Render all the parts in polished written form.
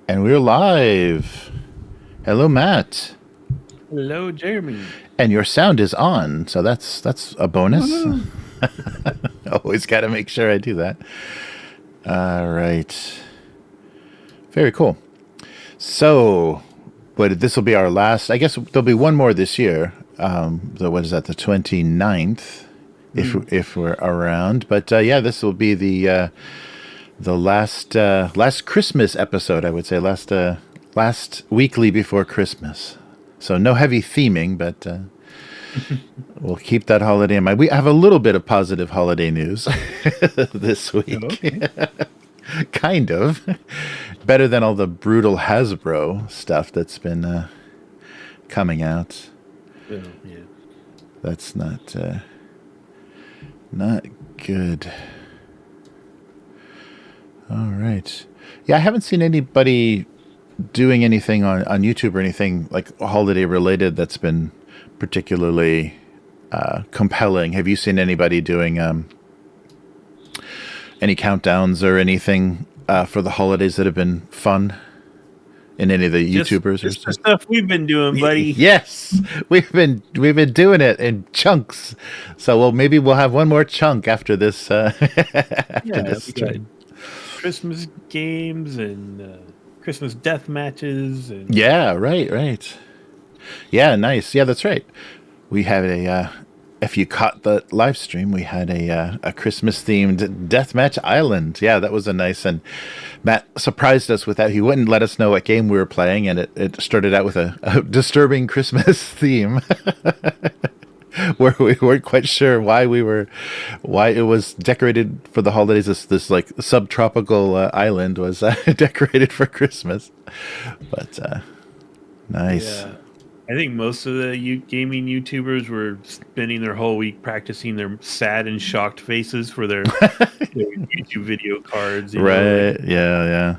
And we're live. Hello, Matt. Hello, Jeremy. And your sound is on, so that's a bonus. Always got to make sure I do that. All right. Very cool. So, but this will be our last. I guess there'll be one more this year. So what is that? The 29th, if we're around. But yeah, this will be the last Christmas episode, I would say, last weekly before Christmas. So no heavy theming, but we'll keep that holiday in mind. We have a little bit of positive holiday news this week. Okay. Kind of. Better than all the brutal Hasbro stuff that's been coming out. Oh, yeah. That's not good. All right. Yeah, I haven't seen anybody doing anything on YouTube or anything like holiday related that's been particularly compelling. Have you seen anybody doing any countdowns or anything for the holidays that have been fun in any of the YouTubers? Just the stuff we've been doing, buddy. Yes, we've been doing it in chunks. So maybe we'll have one more chunk after this. This stream. Christmas games and Christmas death matches. And yeah, right. Yeah, nice. Yeah, that's right. We had a. If you caught the live stream, we had a Christmas themed deathmatch island. Yeah, that was a nice, and Matt surprised us with that. He wouldn't let us know what game we were playing, and it started out with a disturbing Christmas theme. Where we weren't quite sure why it was decorated for the holidays. This like subtropical island was decorated for Christmas, but nice. Yeah. I think most of the gaming YouTubers were spending their whole week practicing their sad and shocked faces for their YouTube video cards. Right? Yeah.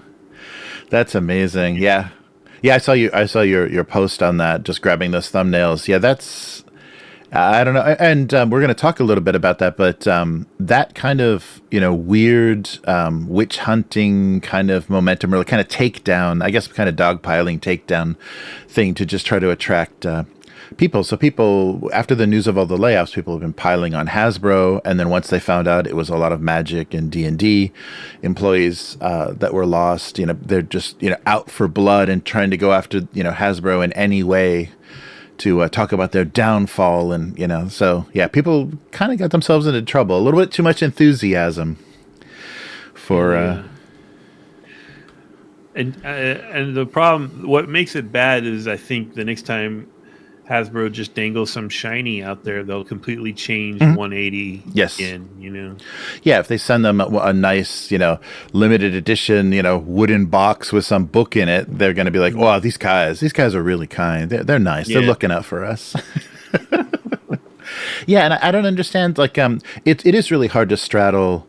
That's amazing. Yeah. I saw your post on that. Just grabbing those thumbnails. Yeah, that's. I don't know, and we're going to talk a little bit about that, but that kind of, weird witch hunting kind of momentum, or kind of takedown, I guess kind of dogpiling takedown thing to just try to attract people. So people, after the news of all the layoffs, people have been piling on Hasbro, and then once they found out it was a lot of Magic and D&D employees that were lost, they're just, out for blood and trying to go after, Hasbro in any way talk about their downfall, and so yeah, people kind of got themselves into trouble. A little bit too much enthusiasm for. And the problem, what makes it bad is I think the next time Hasbro just dangles some shiny out there, they'll completely change 180 Yes. again, Yeah, if they send them a nice, limited edition, wooden box with some book in it, they're going to be like, "Wow, these guys are really kind. They're nice. Yeah. They're looking out for us." Yeah, and I don't understand. Like, it is really hard to straddle.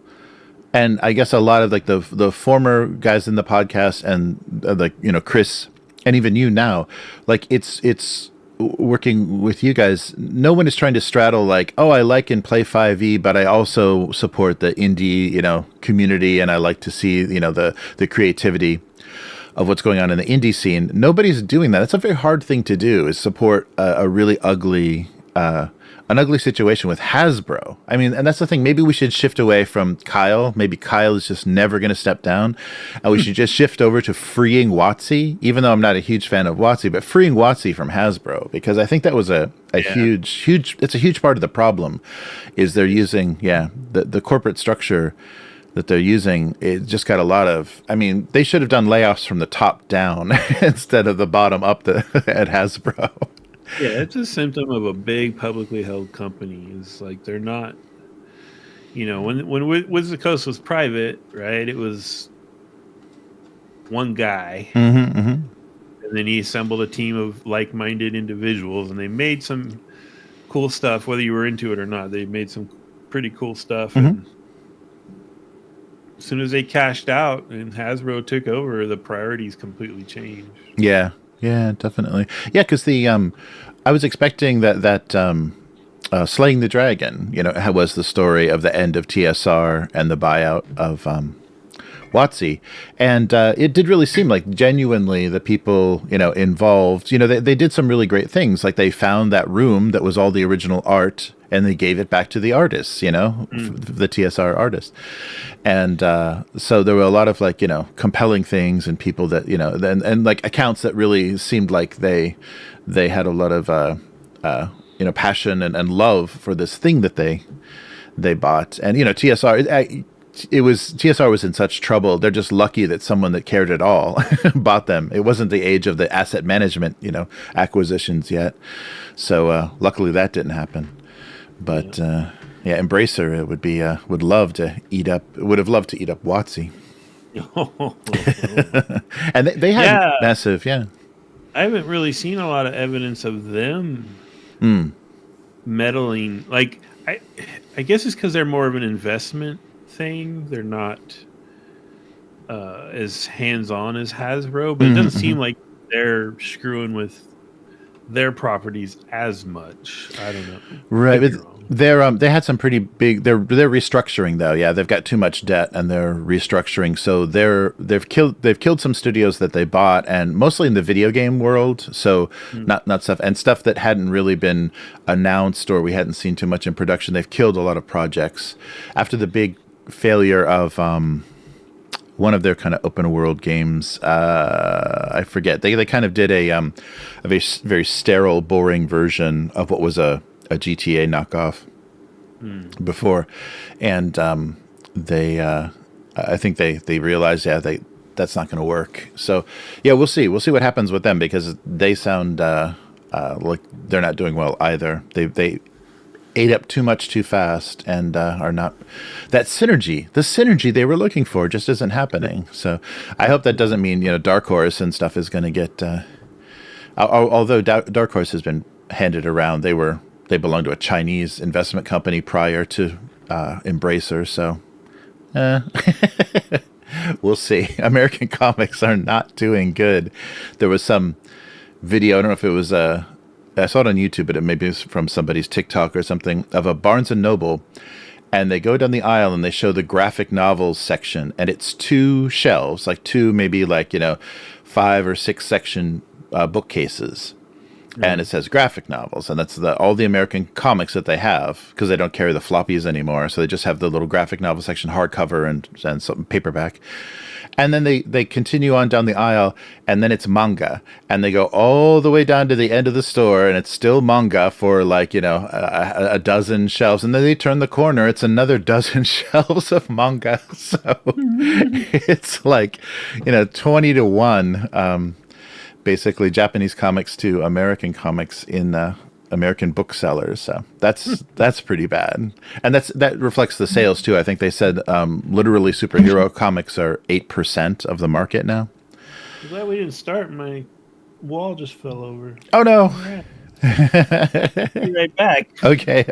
And I guess a lot of like the former guys in the podcast and Chris and even you now, like it's working with you guys. No one is trying to straddle like, oh, I like and play 5e, but I also support the indie community, and I like to see the creativity of what's going on in the indie scene. Nobody's doing that. It's a very hard thing to do, is support a really ugly an ugly situation with Hasbro. I mean, and that's the thing. Maybe we should shift away from Kyle. Maybe Kyle is just never going to step down, and we should just shift over to freeing WotC. Even though I'm not a huge fan of WotC, but freeing WotC from Hasbro, because I think that was a huge. It's a huge part of the problem. Is they're using the corporate structure that they're using. It just got a lot of. I mean, they should have done layoffs from the top down instead of the bottom up at Hasbro. Yeah, it's a symptom of a big publicly held company. It's like they're not, when Wizards of the Coast was private, right? It was one guy, and then he assembled a team of like-minded individuals, and they made some cool stuff. Whether you were into it or not, they made some pretty cool stuff. And as soon as they cashed out and Hasbro took over, the priorities completely changed. Yeah. Yeah, definitely. Yeah, because I was expecting that Slaying the Dragon, was the story of the end of TSR and the buyout of WotC, and it did really seem like genuinely the people involved. They did some really great things. Like they found that room that was all the original art, and they gave it back to the artists. The TSR artists, and so there were a lot of compelling things, and people that and like accounts that really seemed like they had a lot of passion and love for this thing that they bought. And TSR. TSR was in such trouble. They're just lucky that someone that cared at all bought them. It wasn't the age of the asset management, acquisitions yet. So luckily that didn't happen. But Embracer would have loved to eat up WotC. And they had massive, I haven't really seen a lot of evidence of them meddling. Like I guess it's because they're more of an investment thing. They're not as hands-on as Hasbro, but it doesn't seem like they're screwing with their properties as much. I don't know. Right, but they had some pretty big. They're restructuring though. Yeah, they've got too much debt and they're restructuring. So they've killed some studios that they bought, and mostly in the video game world. So not stuff that hadn't really been announced or we hadn't seen too much in production. They've killed a lot of projects after the big failure of one of their kind of open world games. I forget. They kind of did a very, very sterile, boring version of what was a GTA knockoff before, and I think they realized that's not going to work. So we'll see what happens with them, because they sound like they're not doing well either. They ate up too much too fast and are not the synergy they were looking for just isn't happening. So I hope that doesn't mean Dark Horse and stuff is going to get although Dark Horse has been handed around. They belonged to a Chinese investment company prior to Embracer, so we'll see. American comics are not doing good. There was some video, I don't know if it was I saw it on YouTube, but it maybe was from somebody's TikTok or something, of a Barnes & Noble, and they go down the aisle and they show the graphic novels section, and it's two shelves, maybe 5 or 6 section bookcases. and it says graphic novels, and that's all the American comics that they have, because they don't carry the floppies anymore, so they just have the little graphic novel section, hardcover and some paperback. And then they continue on down the aisle, and then it's manga, and they go all the way down to the end of the store, and it's still manga for like a dozen shelves, and then they turn the corner, it's another dozen shelves of manga. So it's like 20 to 1. Basically Japanese comics to American comics in American booksellers. So that's pretty bad, and that reflects the sales too. I think they said literally superhero comics are 8% of the market now. I'm glad we didn't start. My wall just fell over. Oh no! Be right back. Okay.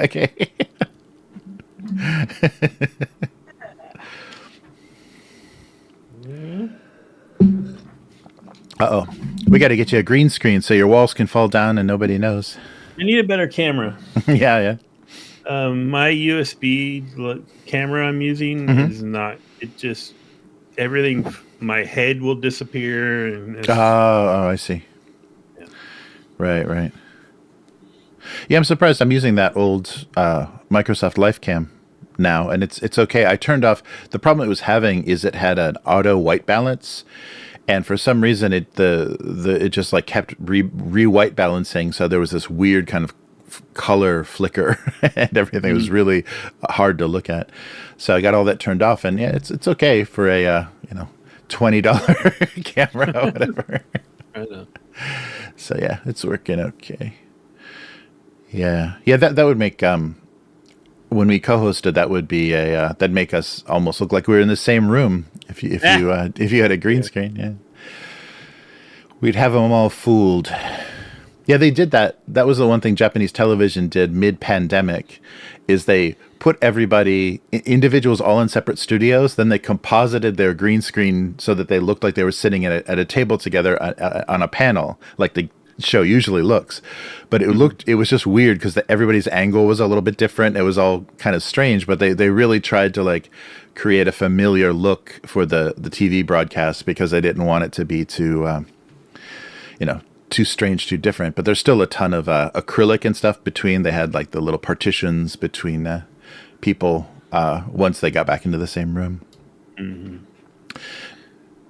Uh-oh. We got to get you a green screen so your walls can fall down and nobody knows. I need a better camera. Yeah. My USB camera I'm using is not. It just everything. My head will disappear. And oh, I see. Yeah. Right. Yeah, I'm surprised. I'm using that old Microsoft LifeCam now, and it's okay. I turned off. The problem it was having is it had an auto white balance. And for some reason, it just like kept re-white balancing, so there was this weird kind of color flicker, and everything was really hard to look at. So I got all that turned off, and yeah, it's okay for a $20 camera or whatever. I know. So yeah, it's working okay. Yeah. That would make when we co-hosted, that would be that'd make us almost look like we were in the same room. If you had a green screen, yeah, we'd have them all fooled. Yeah, they did that. That was the one thing Japanese television did mid-pandemic, is they put everybody, individuals, all in separate studios. Then they composited their green screen so that they looked like they were sitting at a table together on a panel, like the show usually looks. But it was just weird because everybody's angle was a little bit different. It was all kind of strange, but they really tried to like create a familiar look for the TV broadcast, because they didn't want it to be too too strange, too different. But there's still a ton of acrylic and stuff between. They had like the little partitions between people once they got back into the same room.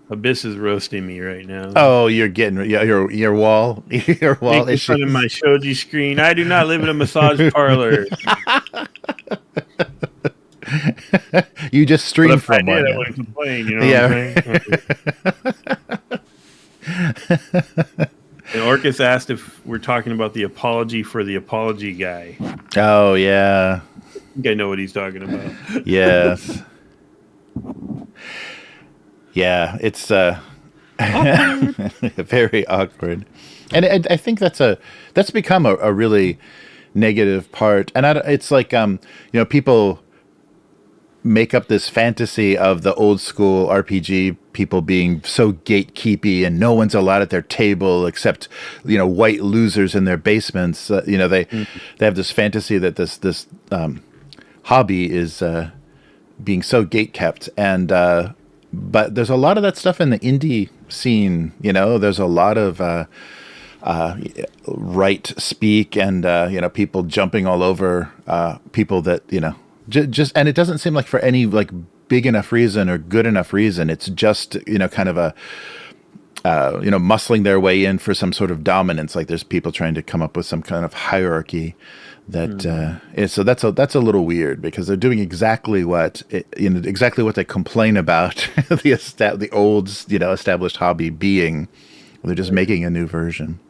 Abyss is roasting me right now. Oh, you're getting your wall in front of my shoji screen. I do not live in a massage parlor. You just stream from one. I wouldn't complain. You know what I'm saying? And Orcus asked if we're talking about the apology for the apology guy. Oh yeah, I think I know what he's talking about. Yes. Yeah, it's very awkward, and I think that's become a really negative part. And it's like people make up this fantasy of the old school RPG people being so gatekeepy, and no one's allowed at their table except white losers in their basements. They have this fantasy that this hobby is being so gatekept, and but there's a lot of that stuff in the indie scene. There's a lot of right speak, and people jumping all over people that just, and it doesn't seem like for any like big enough reason or good enough reason. It's just kind of a muscling their way in for some sort of dominance. Like there's people trying to come up with some kind of hierarchy that so that's a little weird, because they're doing exactly what they complain about the old established hobby being. They're just making a new version.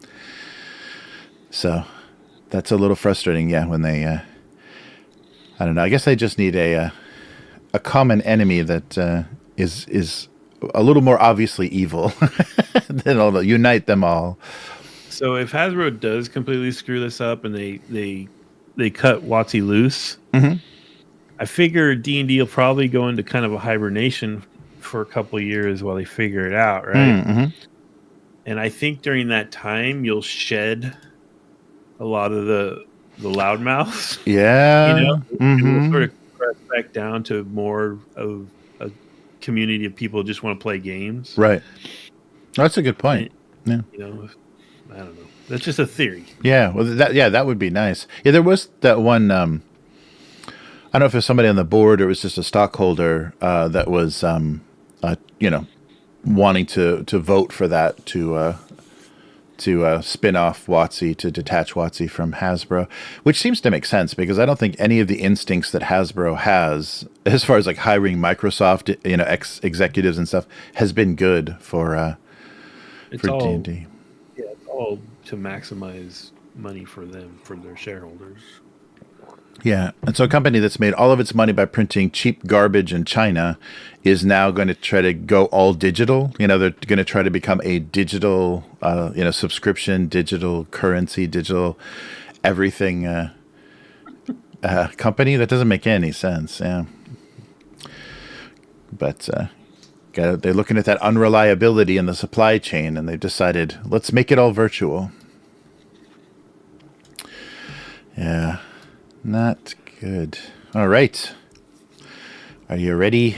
So that's a little frustrating. Yeah, when they I don't know. I guess they just need a common enemy that is a little more obviously evil. Then I'll unite them all. So if Hasbro does completely screw this up and they cut WotC loose, I figure D&D will probably go into kind of a hibernation for a couple of years while they figure it out, right? And I think during that time you'll shed a lot of the loudmouths. Yeah. We'll sort of press back down to more of a community of people who just want to play games. Right. That's a good point. And, yeah. I don't know. That's just a theory. Yeah, well, that would be nice. Yeah, there was that one. I don't know if it was somebody on the board or it was just a stockholder that was, wanting to vote for that to spin off WotC, to detach WotC from Hasbro, which seems to make sense because I don't think any of the instincts that Hasbro has, as far as like hiring Microsoft, executives and stuff, has been good for D&D. Yeah, it's all to maximize money for them, for their shareholders. Yeah, and so a company that's made all of its money by printing cheap garbage in China is now going to try to go all digital. They're going to try to become a digital, subscription, digital currency, digital everything company. That doesn't make any sense. Yeah, but they're looking at that unreliability in the supply chain, and they've decided, let's make it all virtual. Yeah. Not good. All right. Are you ready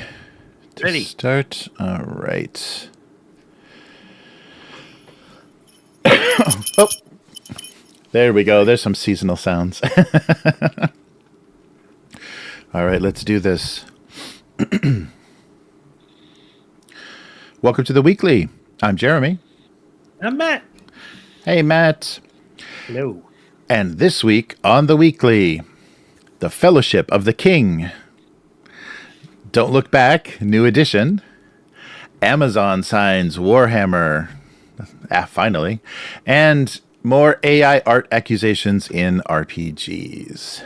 to start? All right. Oh, there we go. There's some seasonal sounds. All right, let's do this. Welcome to the weekly. I'm Jeremy. I'm Matt. Hey, Matt. Hello. And this week on the weekly, The Fellowship of the King. Don't Look Back, new edition. Amazon signs Warhammer. Finally. And more AI art accusations in RPGs.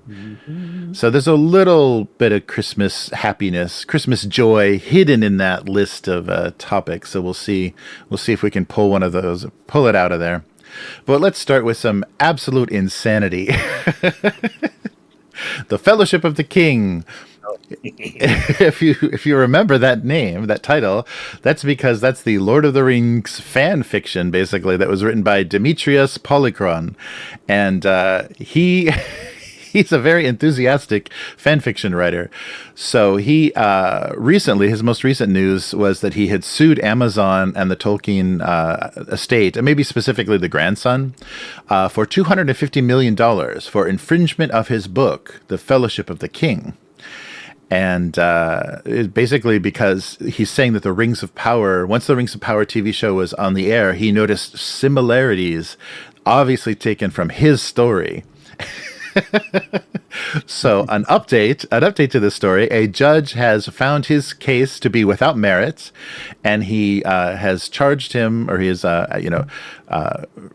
Mm-hmm. So there's a little bit of Christmas happiness, Christmas joy hidden in that list of topics. So we'll see if we can pull one of those, pull it out of there. But let's start with some absolute insanity. The Fellowship of the King. If you remember that name, that title, that's because that's the Lord of the Rings fan fiction, basically, that was written by Demetrius Polychron. And he's a very enthusiastic fan fiction writer. So he recently, his most recent news was that he had sued Amazon and the Tolkien estate, and maybe specifically the grandson, for $250 million for infringement of his book, The Fellowship of the King. And basically because he's saying that the Rings of Power, once the Rings of Power TV show was on the air, he noticed similarities obviously taken from his story. So an update to this story. A judge has found his case to be without merit, and he has charged him, or he has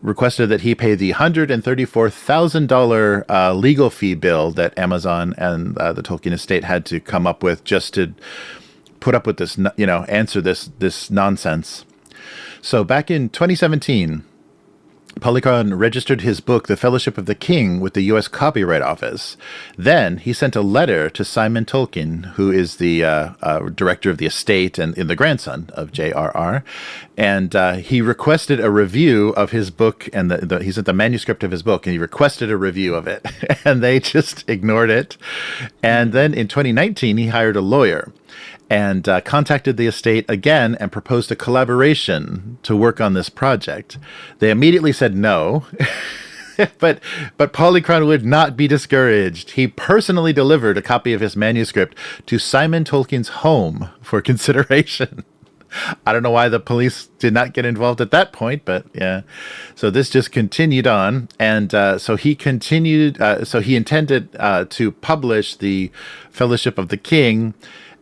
requested that he pay the $134,000 legal fee bill that Amazon and the Tolkien estate had to come up with just to put up with this, answer this nonsense. So back in 2017. Polychron registered his book, The Fellowship of the King, with the U.S. Copyright Office. Then he sent a letter to Simon Tolkien, who is the director of the estate and the grandson of J.R.R., and he requested a review of his book, and he sent the manuscript of his book, and he requested a review of it, and they just ignored it. And then in 2019, he hired a lawyer and contacted the estate again and proposed a collaboration to work on this project. They immediately said no, but Polychron would not be discouraged. He personally delivered a copy of his manuscript to Simon Tolkien's home for consideration. I don't know why the police did not get involved at that point, but yeah. So this just continued on, and so he continued. So he intended to publish the Fellowship of the King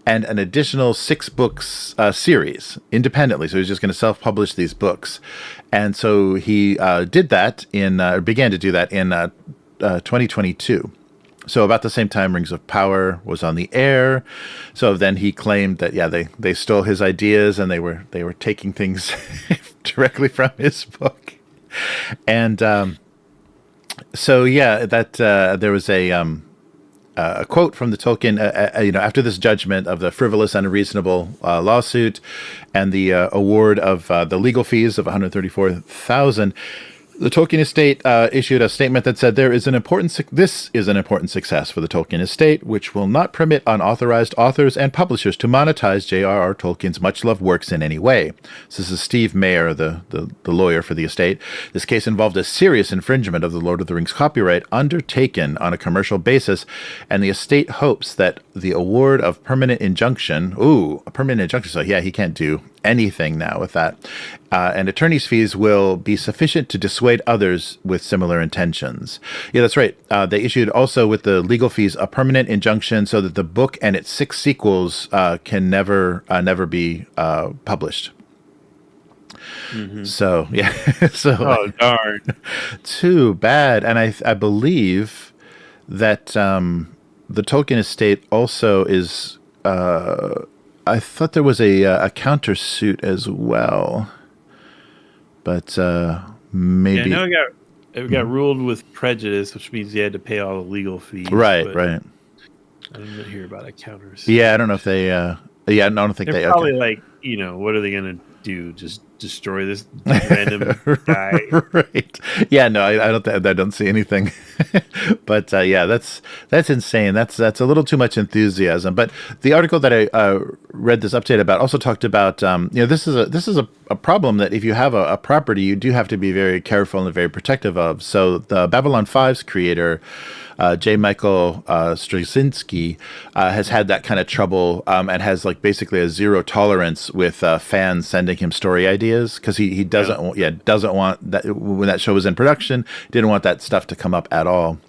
and an additional 6 books series independently. So he's just going to self-publish these books. And so he began to do that in 2022. So about the same time Rings of Power was on the air. So then he claimed that, they stole his ideas and they were taking things directly from his book. And there was a quote from the Tolkien, after this judgment of the frivolous and unreasonable lawsuit and the award of the legal fees of $134,000, The Tolkien estate issued a statement that said this is an important success for the Tolkien estate, which will not permit unauthorized authors and publishers to monetize J.R.R. Tolkien's much-loved works in any way. So this is Steve Mayer, the lawyer for the estate. This case involved a serious infringement of the Lord of the Rings copyright undertaken on a commercial basis, and the estate hopes that the award of permanent injunction, so yeah, he can't do anything now with that, and attorney's fees will be sufficient to dissuade others with similar intentions. Yeah, that's right. They issued also with the legal fees a permanent injunction so that the book and its 6 sequels can never be published. Mm-hmm. So yeah, oh darn, too bad. And I believe that the Tolkien estate also is. I thought there was a countersuit as well, but maybe. Yeah, I know it got ruled with prejudice, which means you had to pay all the legal fees. Right. I didn't hear about a countersuit. Yeah, I don't know if they. I don't think they're probably like, what are they going to do? Just destroy this random guy? Right. Yeah. No, I don't see anything. But yeah, that's insane. That's a little too much enthusiasm. But the article that I read this update about also talked about this is a problem that if you have a property, you do have to be very careful and very protective of. So the Babylon 5's creator, J. Michael Straczynski, has had that kind of trouble and has like basically a zero tolerance with fans sending him story ideas because he doesn't want that when that show was in production, didn't want that stuff to come up at all.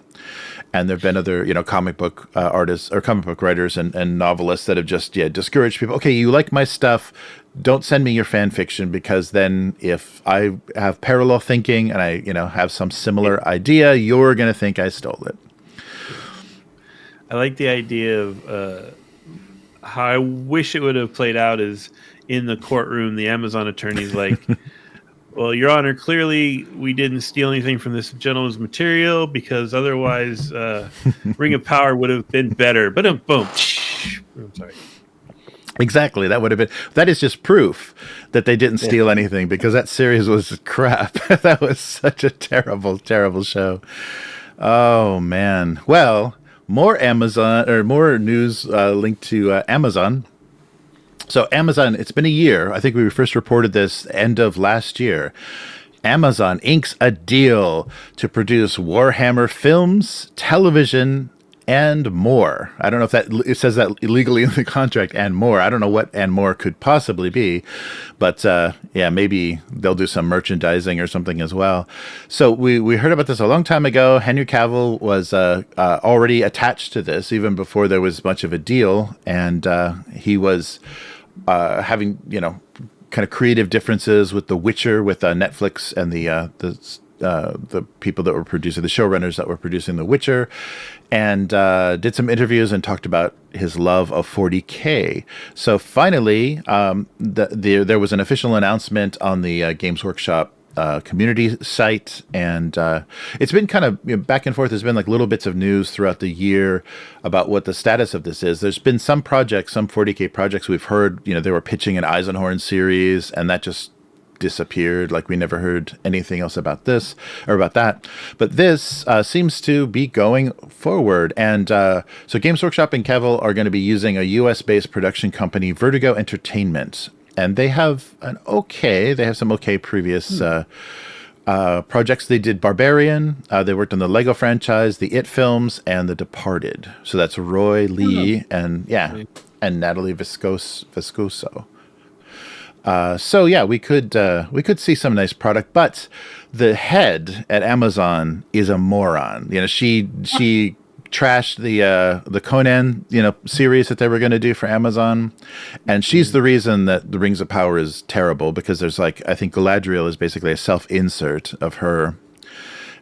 And there have been other, comic book artists or comic book writers and novelists that have just discouraged people. Okay, you like my stuff, don't send me your fan fiction, because then if I have parallel thinking and I have some similar idea, you're going to think I stole it. I like the idea of how I wish it would have played out is in the courtroom, the Amazon attorney's like, well, Your Honor, clearly we didn't steal anything from this gentleman's material because otherwise Ring of Power would have been better. But boom. I'm sorry. Exactly. That is just proof that they didn't steal anything, because that series was crap. That was such a terrible, terrible show. Oh, man. Well, more news linked to Amazon. So Amazon, it's been a year. I think we first reported this end of last year. Amazon inks a deal to produce Warhammer films, television, and more. I don't know if it says that illegally in the contract, and more. I don't know what and more could possibly be, but maybe they'll do some merchandising or something as well. So we heard about this a long time ago. Henry Cavill was already attached to this even before there was much of a deal, and he was having kind of creative differences with The Witcher, with Netflix and the people that were producing, the showrunners that were producing The Witcher, and did some interviews and talked about his love of 40K. So finally, there was an official announcement on the Games Workshop community site, and it's been kind of back and forth. There's been like little bits of news throughout the year about what the status of this is. There's been some 40K projects we've heard, they were pitching an Eisenhorn series, and that just disappeared. Like we never heard anything else about this or about that. But this seems to be going forward. And so Games Workshop and Cavill are going to be using a US-based production company, Vertigo Entertainment. And they have some okay previous projects. They did Barbarian. They worked on the Lego franchise, the It films, and The Departed. So that's Roy Lee and Natalie Viscoso. So yeah, we could see some nice product, but the head at Amazon is a moron. She trashed the Conan series that they were going to do for Amazon, and she's the reason that the Rings of Power is terrible, because there's I think Galadriel is basically a self-insert of her.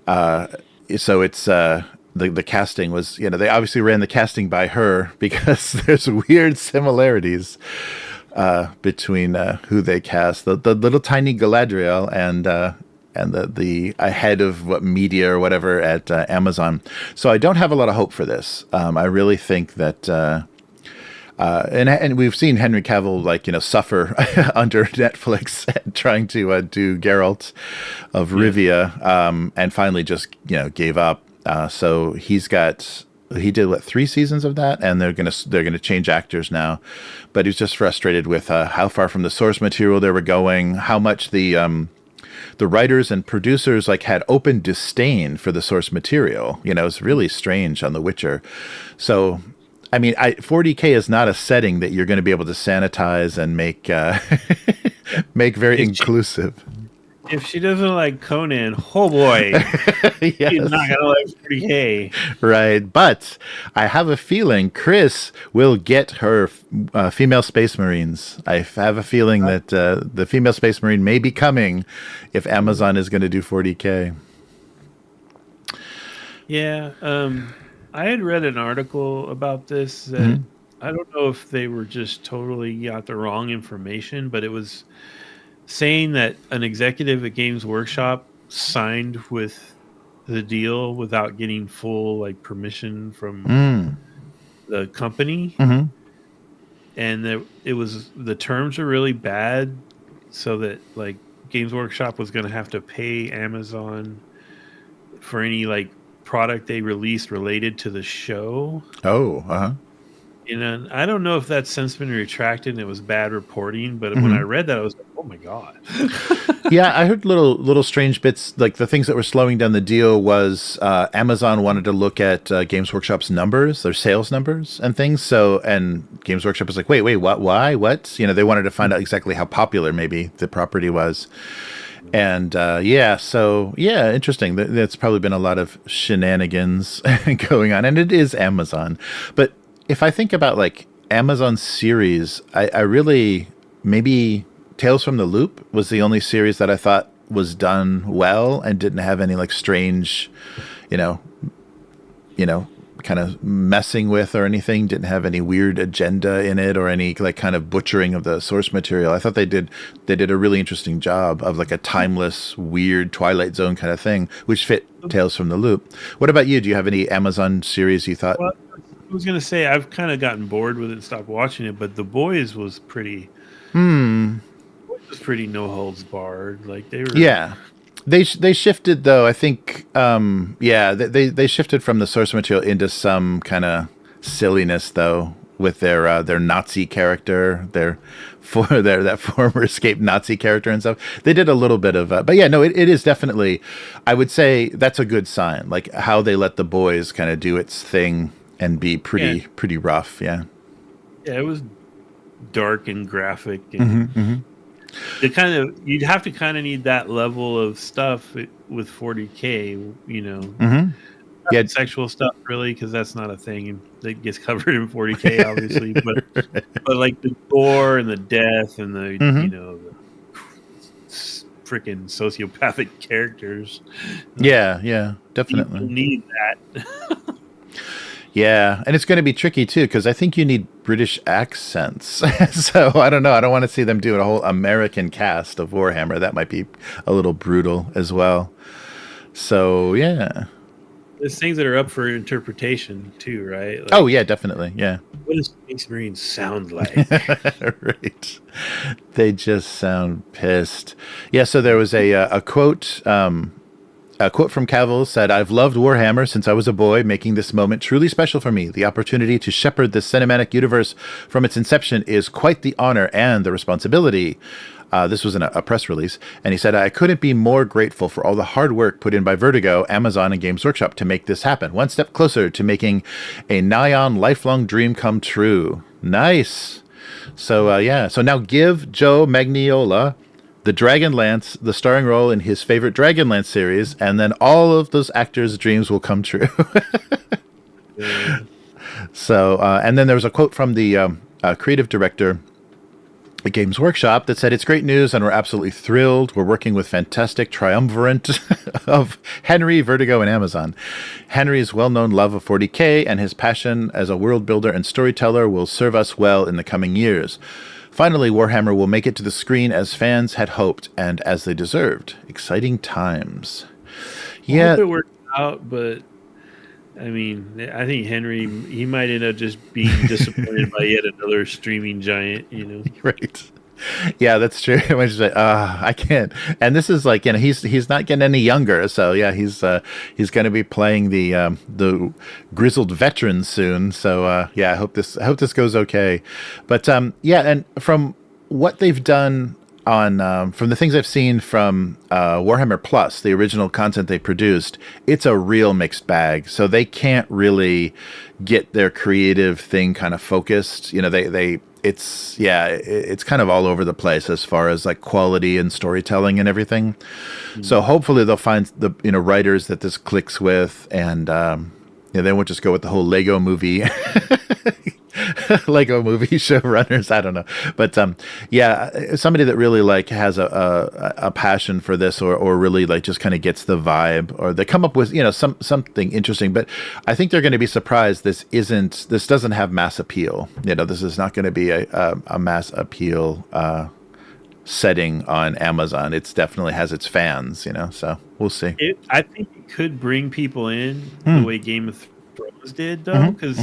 So it's the casting was they obviously ran the casting by her because there's weird similarities between who they cast, the little tiny Galadriel and the head of what media or whatever at Amazon. So I don't have a lot of hope for this. I really think that And we've seen Henry Cavill suffer under Netflix trying to do Geralt of Rivia, and finally just gave up. So he did 3 seasons of that, and they're gonna change actors now. But he was just frustrated with how far from the source material they were going, how much the writers and producers had open disdain for the source material. It's really strange on The Witcher. So, I mean, 40K is not a setting that you're going to be able to sanitize and make make very inclusive. If she doesn't like Conan, oh boy, Yes. she's not gonna like 40K. Right, but I have a feeling Chris will get her female space marines. I have a feeling that the female space marine may be coming if Amazon is going to do 40K. Yeah, I had read an article about this that I don't know if they were just totally got the wrong information, but it was saying that an executive at Games Workshop signed with the deal without getting full permission from the company, and that the terms are really bad, so that Games Workshop was going to have to pay Amazon for any product they released related to the show. Oh, And I don't know if that's since been retracted and it was bad reporting, but when I read that, I was like, oh my God. Yeah, I heard little strange bits. The things that were slowing down the deal was Amazon wanted to look at Games Workshop's numbers, their sales numbers and things. So, and Games Workshop was like, wait, what, why, what? They wanted to find out exactly how popular maybe the property was. And interesting. That's probably been a lot of shenanigans going on. And it is Amazon. But if I think about Amazon series, I really, maybe Tales from the Loop was the only series that I thought was done well and didn't have any strange, kind of messing with or anything. Didn't have any weird agenda in it or any kind of butchering of the source material. I thought they did a really interesting job of a timeless, weird Twilight Zone kind of thing, which fit Tales from the Loop. What about you? Do you have any Amazon series you thought? Well, I was going to say, I've kind of gotten bored with it and stopped watching it, but The Boys was pretty... It was pretty no holds barred. They were... Yeah. They shifted, though, I think... they shifted from the source material into some kind of silliness, though, with their Nazi character, that former escaped Nazi character and stuff. They did a little bit of... but yeah, no, it is definitely... I would say that's a good sign, how they let The Boys kind of do its thing and be pretty rough, yeah. Yeah, it was dark and graphic, and you'd have to kind of need that level of stuff with 40K, Yeah, sexual stuff really, because that's not a thing that gets covered in 40K, obviously. but the gore and the death and the the freaking sociopathic characters. Yeah, definitely. You need that. Yeah, and it's going to be tricky too because I think you need British accents. So I don't know. I don't want to see them do a whole American cast of Warhammer. That might be a little brutal as well. So yeah, There's things that are up for interpretation too, right? oh yeah, definitely. Yeah. What does Space Marines sound like? Right. They just sound pissed. Yeah. So there was a quote. A quote from Cavill said, "I've loved Warhammer since I was a boy, making this moment truly special for me. The opportunity to shepherd this cinematic universe from its inception is quite the honor and the responsibility." This was in a press release. And he said, "I couldn't be more grateful for all the hard work put in by Vertigo, Amazon, and Games Workshop to make this happen. One step closer to making a nigh-on lifelong dream come true." Nice. So, So now give Joe Magniola the Dragonlance, the starring role in his favorite Dragonlance series, and then all of those actors' dreams will come true. Yeah. So, and then there was a quote from the creative director at Games Workshop that said, "It's great news, and we're absolutely thrilled. We're working with fantastic triumvirate of Henry, Vertigo, and Amazon. Henry's well-known love of 40K and his passion as a world builder and storyteller will serve us well in the coming years. Finally, Warhammer will make it to the screen as fans had hoped and as they deserved. Exciting times." I Yeah. hope it worked out, but I mean, I think Henry, he might end up just being disappointed by yet another streaming giant, you know? Right. Yeah, that's true. When she's like, I can't. And this is like, he's not getting any younger. So yeah, he's going to be playing the grizzled veteran soon. So yeah, I hope this goes okay. But yeah, and from what they've done on from the things I've seen from Warhammer Plus, the original content they produced, it's a real mixed bag. So they can't really get their creative thing kind of focused. They it's kind of all over the place as far as like quality and storytelling and everything. So hopefully they'll find the writers that this clicks with, and they won't just go with the whole Lego movie Lego movie showrunners. I don't know, but yeah, somebody that really like has a passion for this, or really like just kind of gets the vibe, or they come up with something interesting. But I think they're going to be surprised. This doesn't have mass appeal. This is not going to be a mass appeal setting on Amazon. It's definitely has its fans. So we'll see. I think it could bring people in the way Game of Thrones did, though, because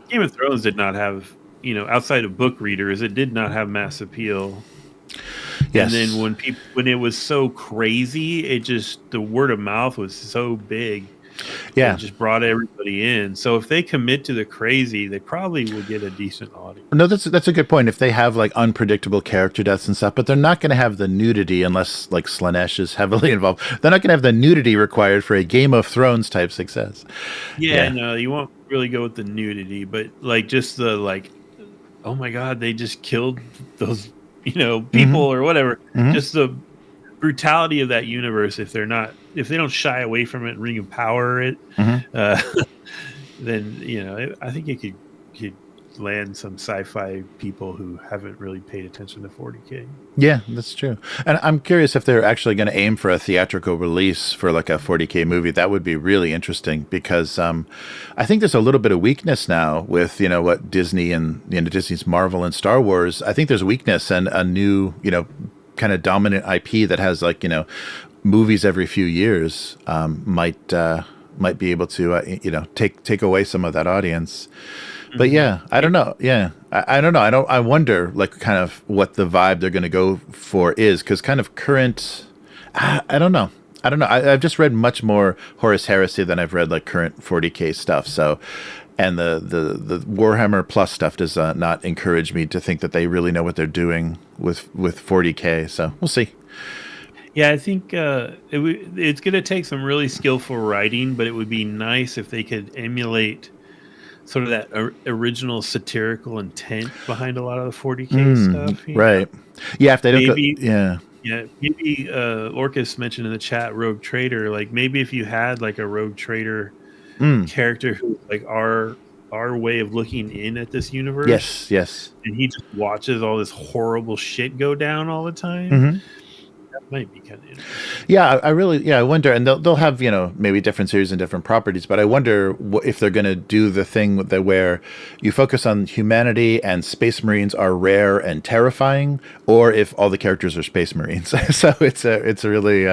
Game of Thrones did not have, outside of book readers, it did not have mass appeal. Yes. And then when it was so crazy, the word of mouth was so big. Yeah. It just brought everybody in. So if they commit to the crazy, they probably will get a decent audience. No, that's a good point. If they have like unpredictable character deaths and stuff, but they're not going to have the nudity unless like Slaanesh is heavily involved. They're not going to have the nudity required for a Game of Thrones type success. Yeah, no, you won't really go with the nudity, but like just the like, oh my God, they just killed those, people or whatever. Just the brutality of that universe. If they don't shy away from it and ring of power it, then I think it could land some sci-fi people who haven't really paid attention to 40K. Yeah, that's true. And I'm curious if they're actually going to aim for a theatrical release for like a 40K movie. That would be really interesting, because I think there's a little bit of weakness now with what Disney and Disney's Marvel and Star Wars. I think there's weakness, and a new kind of dominant IP that has like movies every few years might be able to take away some of that audience. But yeah, I don't know. Yeah, I don't know. I wonder like kind of what the vibe they're going to go for is, because kind of current. I don't know. I've just read much more Horus Heresy than I've read like current 40K stuff. So, and the Warhammer Plus stuff does not encourage me to think that they really know what they're doing with 40K. So we'll see. Yeah, I think it's going to take some really skillful writing, but it would be nice if they could emulate sort of that original satirical intent behind a lot of the 40K stuff. Right. Yeah, if they don't maybe, yeah, maybe Orcus mentioned in the chat Rogue Trader. Like maybe if you had like a Rogue Trader character who like our way of looking in at this universe. Yes. And he just watches all this horrible shit go down all the time. That might be kind of interesting. Yeah, I wonder, and they'll have maybe different series and different properties, but I wonder if they're going to do the thing where you focus on humanity and Space Marines are rare and terrifying, or if all the characters are Space Marines. So it's a really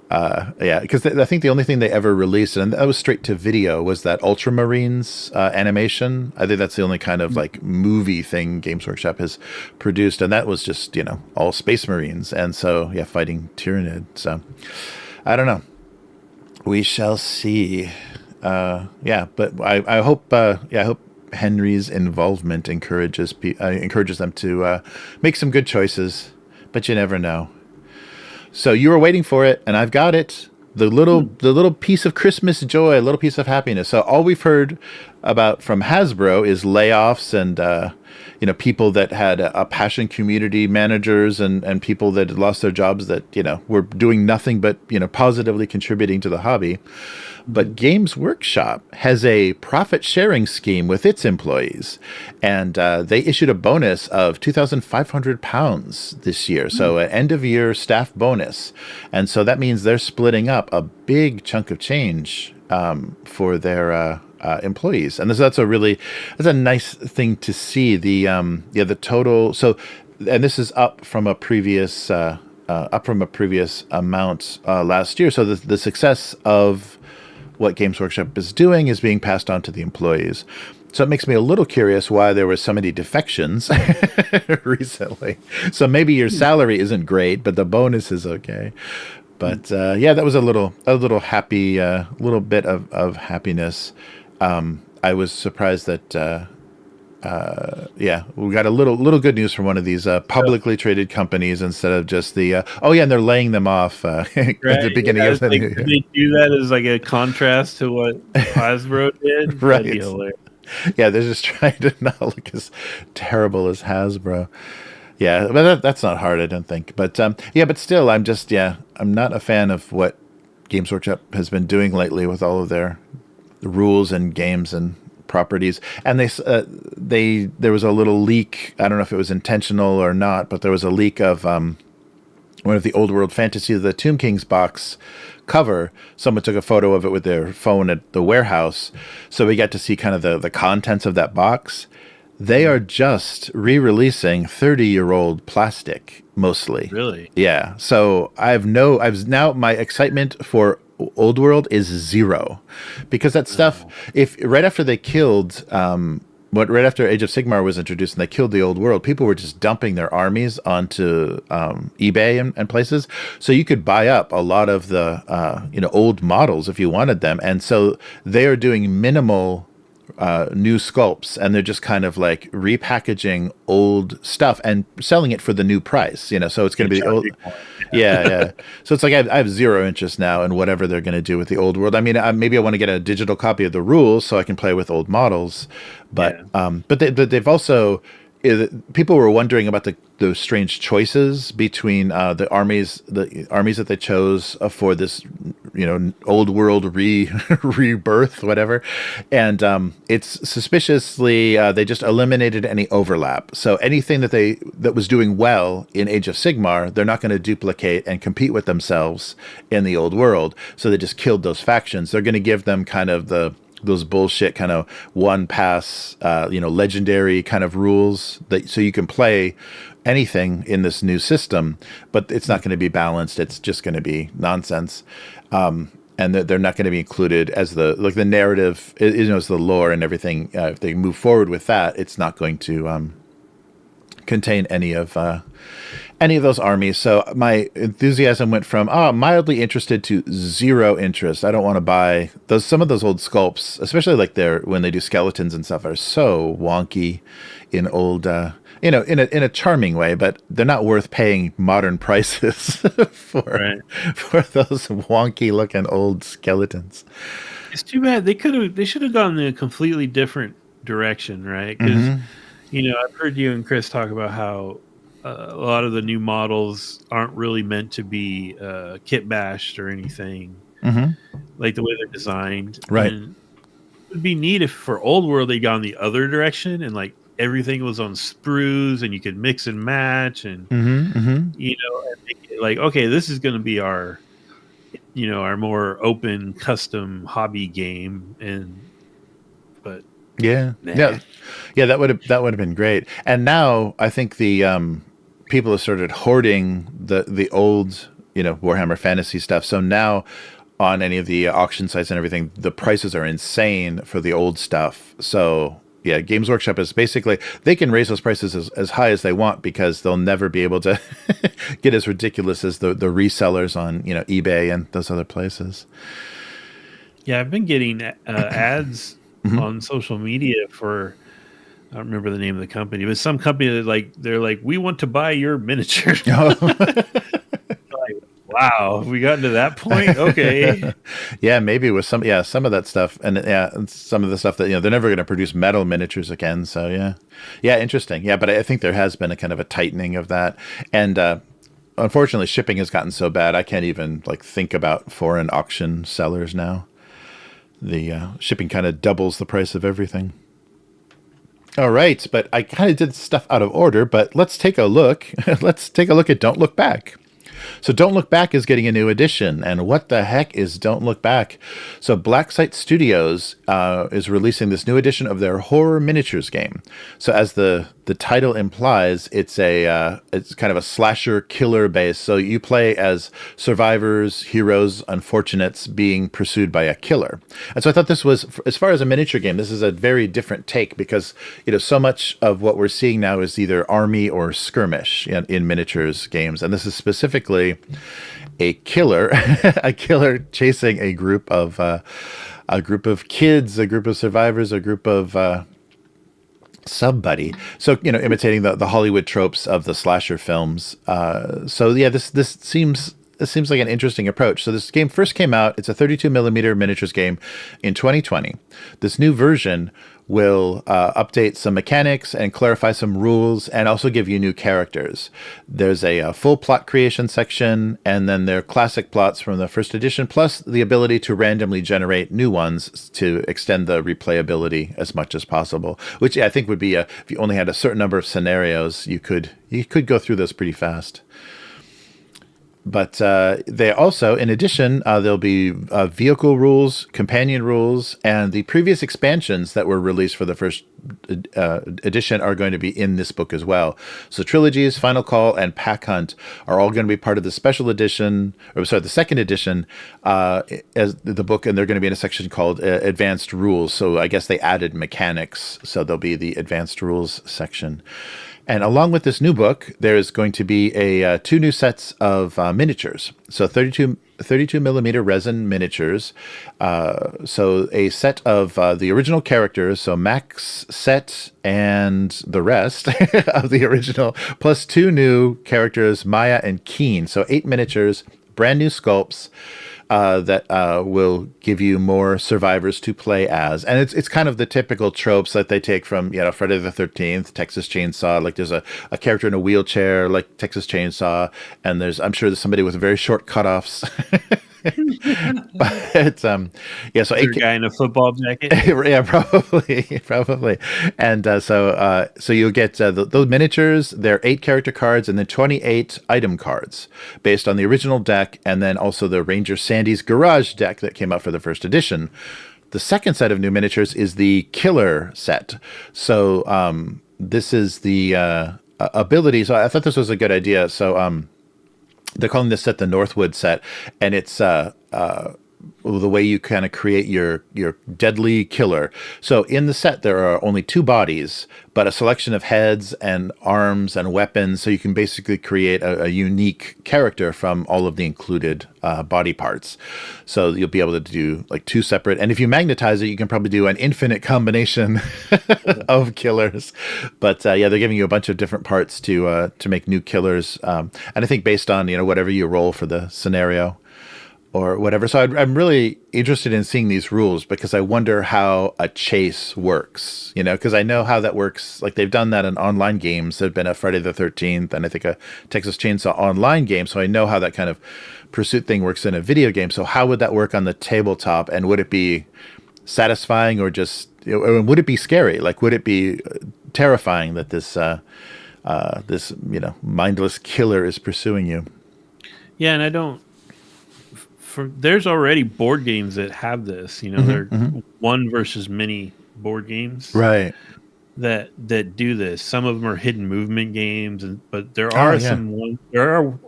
because I think the only thing they ever released, and that was straight to video, was that Ultramarines animation. I think that's the only kind of like movie thing Games Workshop has produced, and that was just all Space Marines, and so fighting Tyranid. So I don't know. We shall see. But I hope Henry's involvement encourages them to make some good choices, but you never know. So you were waiting for it, and I've got it. The little piece of Christmas joy, a little piece of happiness. So all we've heard about from Hasbro is layoffs and people that had a passion community managers and people that had lost their jobs that were doing nothing but positively contributing to the hobby. But Games Workshop has a profit sharing scheme with its employees, and they issued a bonus of £2,500 this year. So an end of year staff bonus, and so that means they're splitting up a big chunk of change for their employees, and that's a nice thing to see. The total. So, and this is up from a previous amount last year. So the success of what Games Workshop is doing is being passed on to the employees. So it makes me a little curious why there were so many defections recently. So maybe your salary isn't great, but the bonus is okay. But yeah, that was a little happy, little bit of happiness. I was surprised that yeah, we got a little good news from one of these publicly traded companies instead of just the oh yeah, and they're laying them off at the beginning of the like, new year. they do that as like a contrast to what Hasbro did. Right. That'd be hilarious. Yeah, they're just trying to not look as terrible as Hasbro. Yeah, but that's not hard, I don't think. But yeah, but still, I'm not a fan of what Games Workshop has been doing lately with all of their rules and games and properties. And there was a little leak. I don't know if it was intentional or not, but there was a leak of one of the Old World Fantasy, the Tomb King's box cover. Someone took a photo of it with their phone at the warehouse, so we got to see kind of the contents of that box. They are just re-releasing 30-year-old plastic mostly. Really? Yeah. So I've now my excitement for Old World is zero, because that stuff, if right after they killed right after Age of Sigmar was introduced and they killed the Old World, people were just dumping their armies onto eBay and places. So you could buy up a lot of the old models if you wanted them. And so they are doing minimal new sculpts, and they're just kind of like repackaging old stuff and selling it for the new price. So it's going to be the old. Yeah. So it's like I have zero interest now in whatever they're going to do with the Old World. I mean, maybe I want to get a digital copy of the rules so I can play with old models, but they've also. People were wondering about the strange choices between the armies that they chose for this, Old World rebirth, whatever, and it's suspiciously they just eliminated any overlap. So anything that was doing well in Age of Sigmar, they're not going to duplicate and compete with themselves in the Old World. So they just killed those factions. They're going to give them kind of those bullshit kind of one pass, legendary kind of rules so you can play anything in this new system, but it's not going to be balanced. It's just going to be nonsense. And they're not going to be included as the narrative, as the lore and everything. If they move forward with that, it's not going to contain any of those armies. So my enthusiasm went from mildly interested to zero interest. I don't want to buy those. Some of those old sculpts, especially like when they do skeletons and stuff, are so wonky in old in a charming way, but they're not worth paying modern prices for those wonky looking old skeletons. It's too bad. They should have gone in a completely different direction, right? Because I've heard you and Chris talk about how a lot of the new models aren't really meant to be kit bashed or anything, like the way they're designed. Right. And it would be neat if for Old World they gone the other direction and like everything was on sprues and you could mix and match and and make it like, okay, this is going to be our our more open custom hobby game. But yeah, that would have been great. And now I think the people have started hoarding the old Warhammer Fantasy stuff. So now on any of the auction sites and everything, the prices are insane for the old stuff. So yeah, Games Workshop is basically, they can raise those prices as high as they want because they'll never be able to get as ridiculous as the resellers on eBay and those other places. Yeah, I've been getting ads on social media for, I don't remember the name of the company, but some company that they're like, we want to buy your miniature. Like, wow, we gotten to that point. Okay. Yeah, maybe with some of that stuff, and some of the stuff that they're never going to produce metal miniatures again. So yeah, interesting. Yeah, but I think there has been a kind of a tightening of that, and unfortunately, shipping has gotten so bad I can't even think about foreign auction sellers now. The shipping kind of doubles the price of everything. All right, but I kind of did stuff out of order, but let's take a look. Let's take a look at Don't Look Back. So Don't Look Back is getting a new edition, and what the heck is Don't Look Back? So Blacksite Studios is releasing this new edition of their horror miniatures game. So as the the title implies, it's kind of a slasher killer base. So you play as survivors, heroes, unfortunates being pursued by a killer. And so I thought this was, as far as a miniature game, this is a very different take because so much of what we're seeing now is either army or skirmish in miniatures games, and this is specifically a killer, a killer chasing a group of kids, a group of survivors, a group of somebody. So, imitating the Hollywood tropes of the slasher films. So yeah, this seems like an interesting approach. So this game first came out. It's a 32 millimeter miniatures game in 2020. This new version will update some mechanics and clarify some rules and also give you new characters. There's a full plot creation section, and then there are classic plots from the first edition, plus the ability to randomly generate new ones to extend the replayability as much as possible, which I think would be if you only had a certain number of scenarios, you could go through those pretty fast. But they also, in addition, there'll be vehicle rules, companion rules, and the previous expansions that were released for the first edition are going to be in this book as well. So Trilogies, Final Call, and Pack Hunt are all going to be part of the special edition, the second edition as the book, and they're going to be in a section called Advanced Rules. So I guess they added mechanics, so there'll be the Advanced Rules section. And along with this new book, there's going to be two new sets of miniatures. So 32 millimeter resin miniatures. So a set of the original characters, so Max, Set, and the rest of the original, plus two new characters, Maya and Keen. So 8 miniatures, brand new sculpts. That will give you more survivors to play as, and it's kind of the typical tropes that they take from Friday the 13th, Texas Chainsaw. Like there's a character in a wheelchair like Texas Chainsaw, and I'm sure there's somebody with very short cutoffs. But yeah, so a guy in a football jacket. Yeah, probably. And so you'll get those miniatures. They're 8 character cards and then 28 item cards based on the original deck, and then also the Ranger Sandy's Garage deck that came out for the first edition. The second set of new miniatures is the Killer set. So this is the ability. So I thought this was a good idea. So they're calling this set the Northwood set, and it's the way you kind of create your deadly killer. So in the set, there are only 2 bodies, but a selection of heads and arms and weapons. So you can basically create a unique character from all of the included body parts. So you'll be able to do like 2 separate. And if you magnetize it, you can probably do an infinite combination of killers. But yeah, they're giving you a bunch of different parts to make new killers. And I think based on whatever you roll for the scenario or whatever. So I'm really interested in seeing these rules because I wonder how a chase works, because I know how that works. Like they've done that in online games. There've been a Friday the 13th and I think a Texas Chainsaw online game. So I know how that kind of pursuit thing works in a video game. So how would that work on the tabletop, and would it be satisfying or just, would it be scary? Like, would it be terrifying that this mindless killer is pursuing you? Yeah. And I don't, there's already board games that have this, they're one versus many board games, right? That do this. Some of them are hidden movement games, but there are some ones. I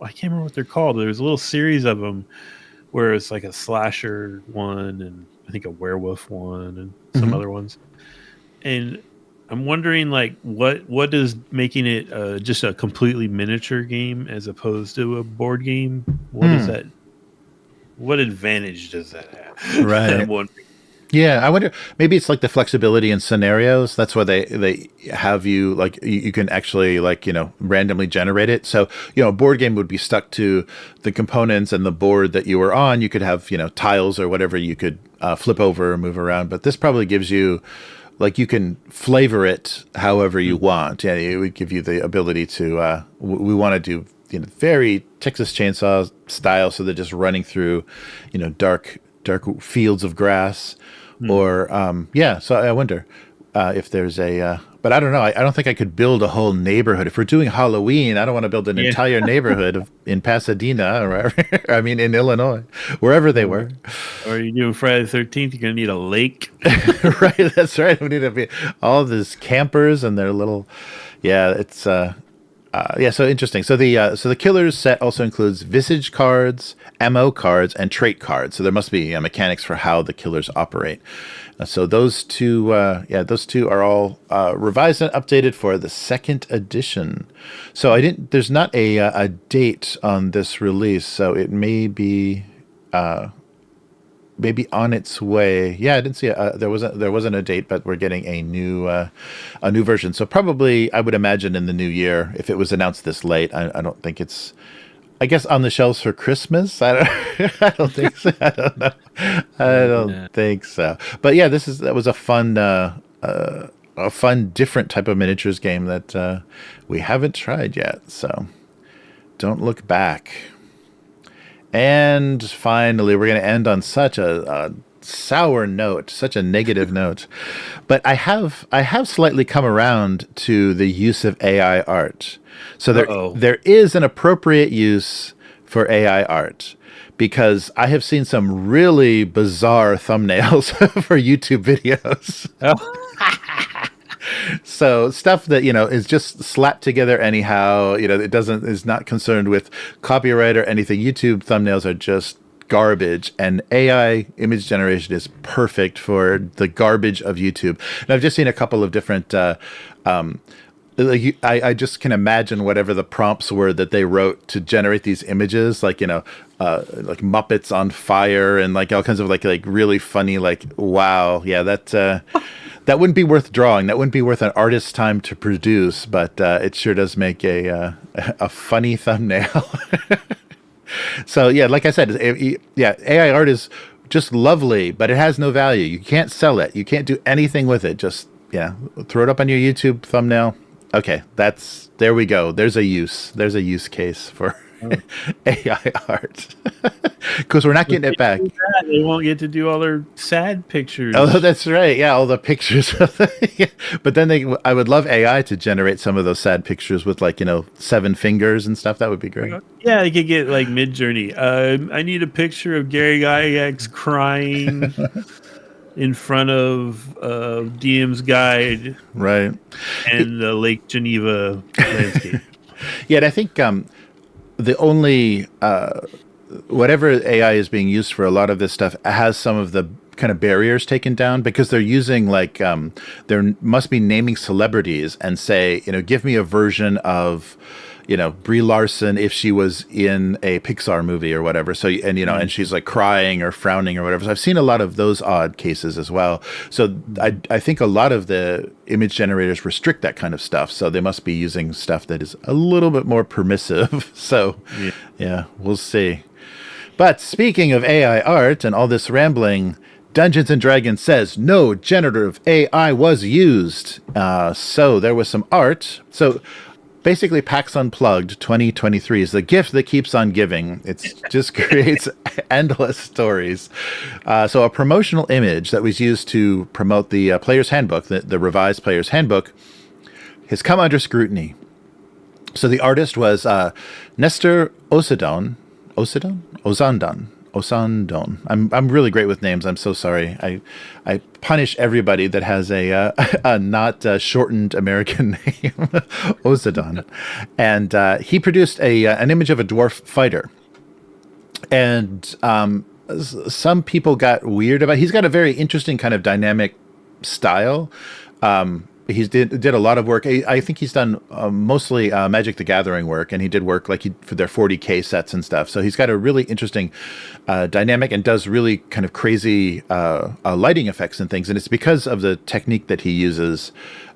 can't remember what they're called. There's a little series of them where it's like a slasher one, and I think a werewolf one, and some other ones. And I'm wondering, like, what is making it just a completely miniature game as opposed to a board game? What is that? What advantage does that have? Right. Yeah, I wonder. Maybe it's like the flexibility in scenarios. That's why they have you like you can actually randomly generate it. So a board game would be stuck to the components and the board that you were on. You could have tiles or whatever you could flip over or move around. But this probably gives you like you can flavor it however you want. Yeah, it would give you the ability to. We want to do very Texas Chainsaw style, so they're just running through, dark fields of grass, or So I wonder if there's but I don't know. I don't think I could build a whole neighborhood. If we're doing Halloween, I don't want to build an entire neighborhood in Pasadena or wherever. I mean, in Illinois, wherever they were. Or you're doing Friday the 13th, you're going to need a lake. Right, that's right. We need to be all these campers and their little, Yeah, it's yeah, so interesting. So the killer's set also includes visage cards, MO cards, and trait cards. So there must be mechanics for how the killers operate. So those two, yeah, those two are all revised and updated for the second edition. So I didn't. There's not a date on this release, so it may be maybe on its way. Yeah, I didn't see there wasn't a date, but we're getting a new version. So probably I would imagine in the new year if it was announced this late. I don't think it's. I guess on the shelves for Christmas. I don't. I don't think so. I don't know. I don't think so. But yeah, that was a fun, different type of miniatures game that we haven't tried yet. So don't look back. And finally, we're going to end on such a sour note, such a negative note. But I have slightly come around to the use of AI art. So there is an appropriate use for AI art because I have seen some really bizarre thumbnails for YouTube videos. Oh. So stuff that is just slapped together anyhow. It is not concerned with copyright or anything. YouTube thumbnails are just garbage, and AI image generation is perfect for the garbage of YouTube. And I've just seen a couple of different. I just can imagine whatever the prompts were that they wrote to generate these images, like like Muppets on fire and like all kinds of like really funny, like wow, yeah, that wouldn't be worth drawing. That wouldn't be worth an artist's time to produce, but it sure does make a funny thumbnail. So yeah, like I said, yeah, AI art is just lovely, but it has no value. You can't sell it. You can't do anything with it. Just throw it up on your YouTube thumbnail. Okay, there we go. There's a use case for AI art because we're not getting it back. They won't get to do all their sad pictures. Oh, that's right. Yeah, all the pictures. Yeah. But then I would love AI to generate some of those sad pictures with 7 fingers and stuff. That would be great. Yeah, they could get like Midjourney. I need a picture of Gary Gygax crying in front of DM's guide, right, and the Lake Geneva landscape. Yeah, and I think the only whatever AI is being used for a lot of this stuff has some of the kind of barriers taken down because they're using there must be naming celebrities and say give me a version of Brie Larson if she was in a Pixar movie or whatever. So and she's like crying or frowning or whatever. So I've seen a lot of those odd cases as well. So I think a lot of the image generators restrict that kind of stuff. So they must be using stuff that is a little bit more permissive. So yeah, we'll see. But speaking of AI art and all this rambling, Dungeons and Dragons says no generative AI was used. So there was some art. So basically, PAX Unplugged 2023 is the gift that keeps on giving. It just creates endless stories. So a promotional image that was used to promote the Player's Handbook, the revised Player's Handbook, has come under scrutiny. So the artist was Nestor Osandon. I'm really great with names. I'm so sorry. I punish everybody that has a not shortened American name, Osandon, and he produced an image of a dwarf fighter, and some people got weird about. He's got a very interesting kind of dynamic style. He did a lot of work. I think he's done mostly Magic the Gathering work, and he did work for their 40K sets and stuff. So he's got a really interesting dynamic and does really kind of crazy lighting effects and things. And it's because of the technique that he uses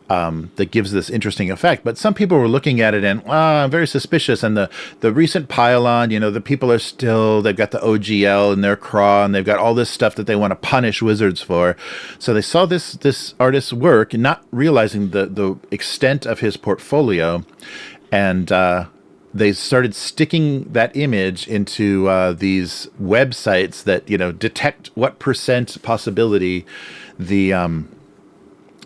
that gives this interesting effect. But some people were looking at it and I'm very suspicious. And the recent pylon, the people they've got the OGL in their craw, and they've got all this stuff that they want to punish wizards for. So they saw this artist's work, not realizing the extent of his portfolio, and they started sticking that image into these websites that detect what percent possibility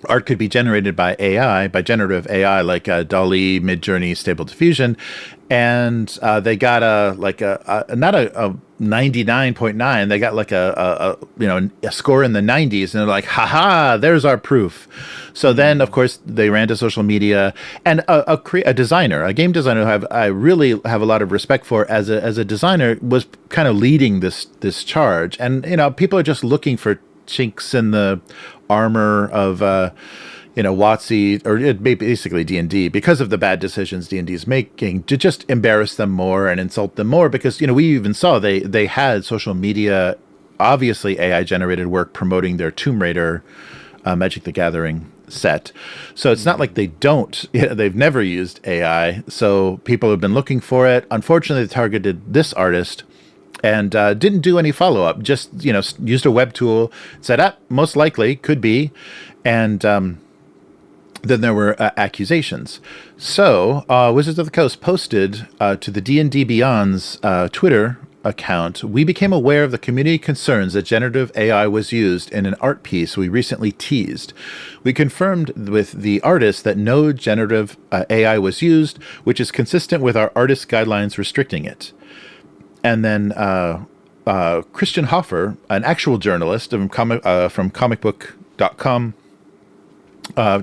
art could be generated by AI, by generative AI, like DALL-E, Midjourney, Stable Diffusion, and they got not a 99.9, they got like a score in the 90s, and they're like, haha, there's our proof. So then, of course, they ran to social media, and a designer, a game designer who I really have a lot of respect for as a designer, was kind of leading this charge. And people are just looking for chinks in the armor of WotC, or basically D&D, because of the bad decisions D&D is making, to just embarrass them more and insult them more. Because we even saw they had social media, obviously AI generated work, promoting their Tomb Raider Magic the Gathering set. So it's not like they don't, they've never used AI, so people have been looking for it. Unfortunately, they targeted this artist and didn't do any follow-up, just used a web tool, said, most likely could be, and then there were accusations. So Wizards of the Coast posted to the D&D Beyond's Twitter account, "We became aware of the community concerns that generative AI was used in an art piece we recently teased. We confirmed with the artist that no generative AI was used, which is consistent with our artist guidelines restricting it." And then Christian Hoffer, an actual journalist from comicbook.com,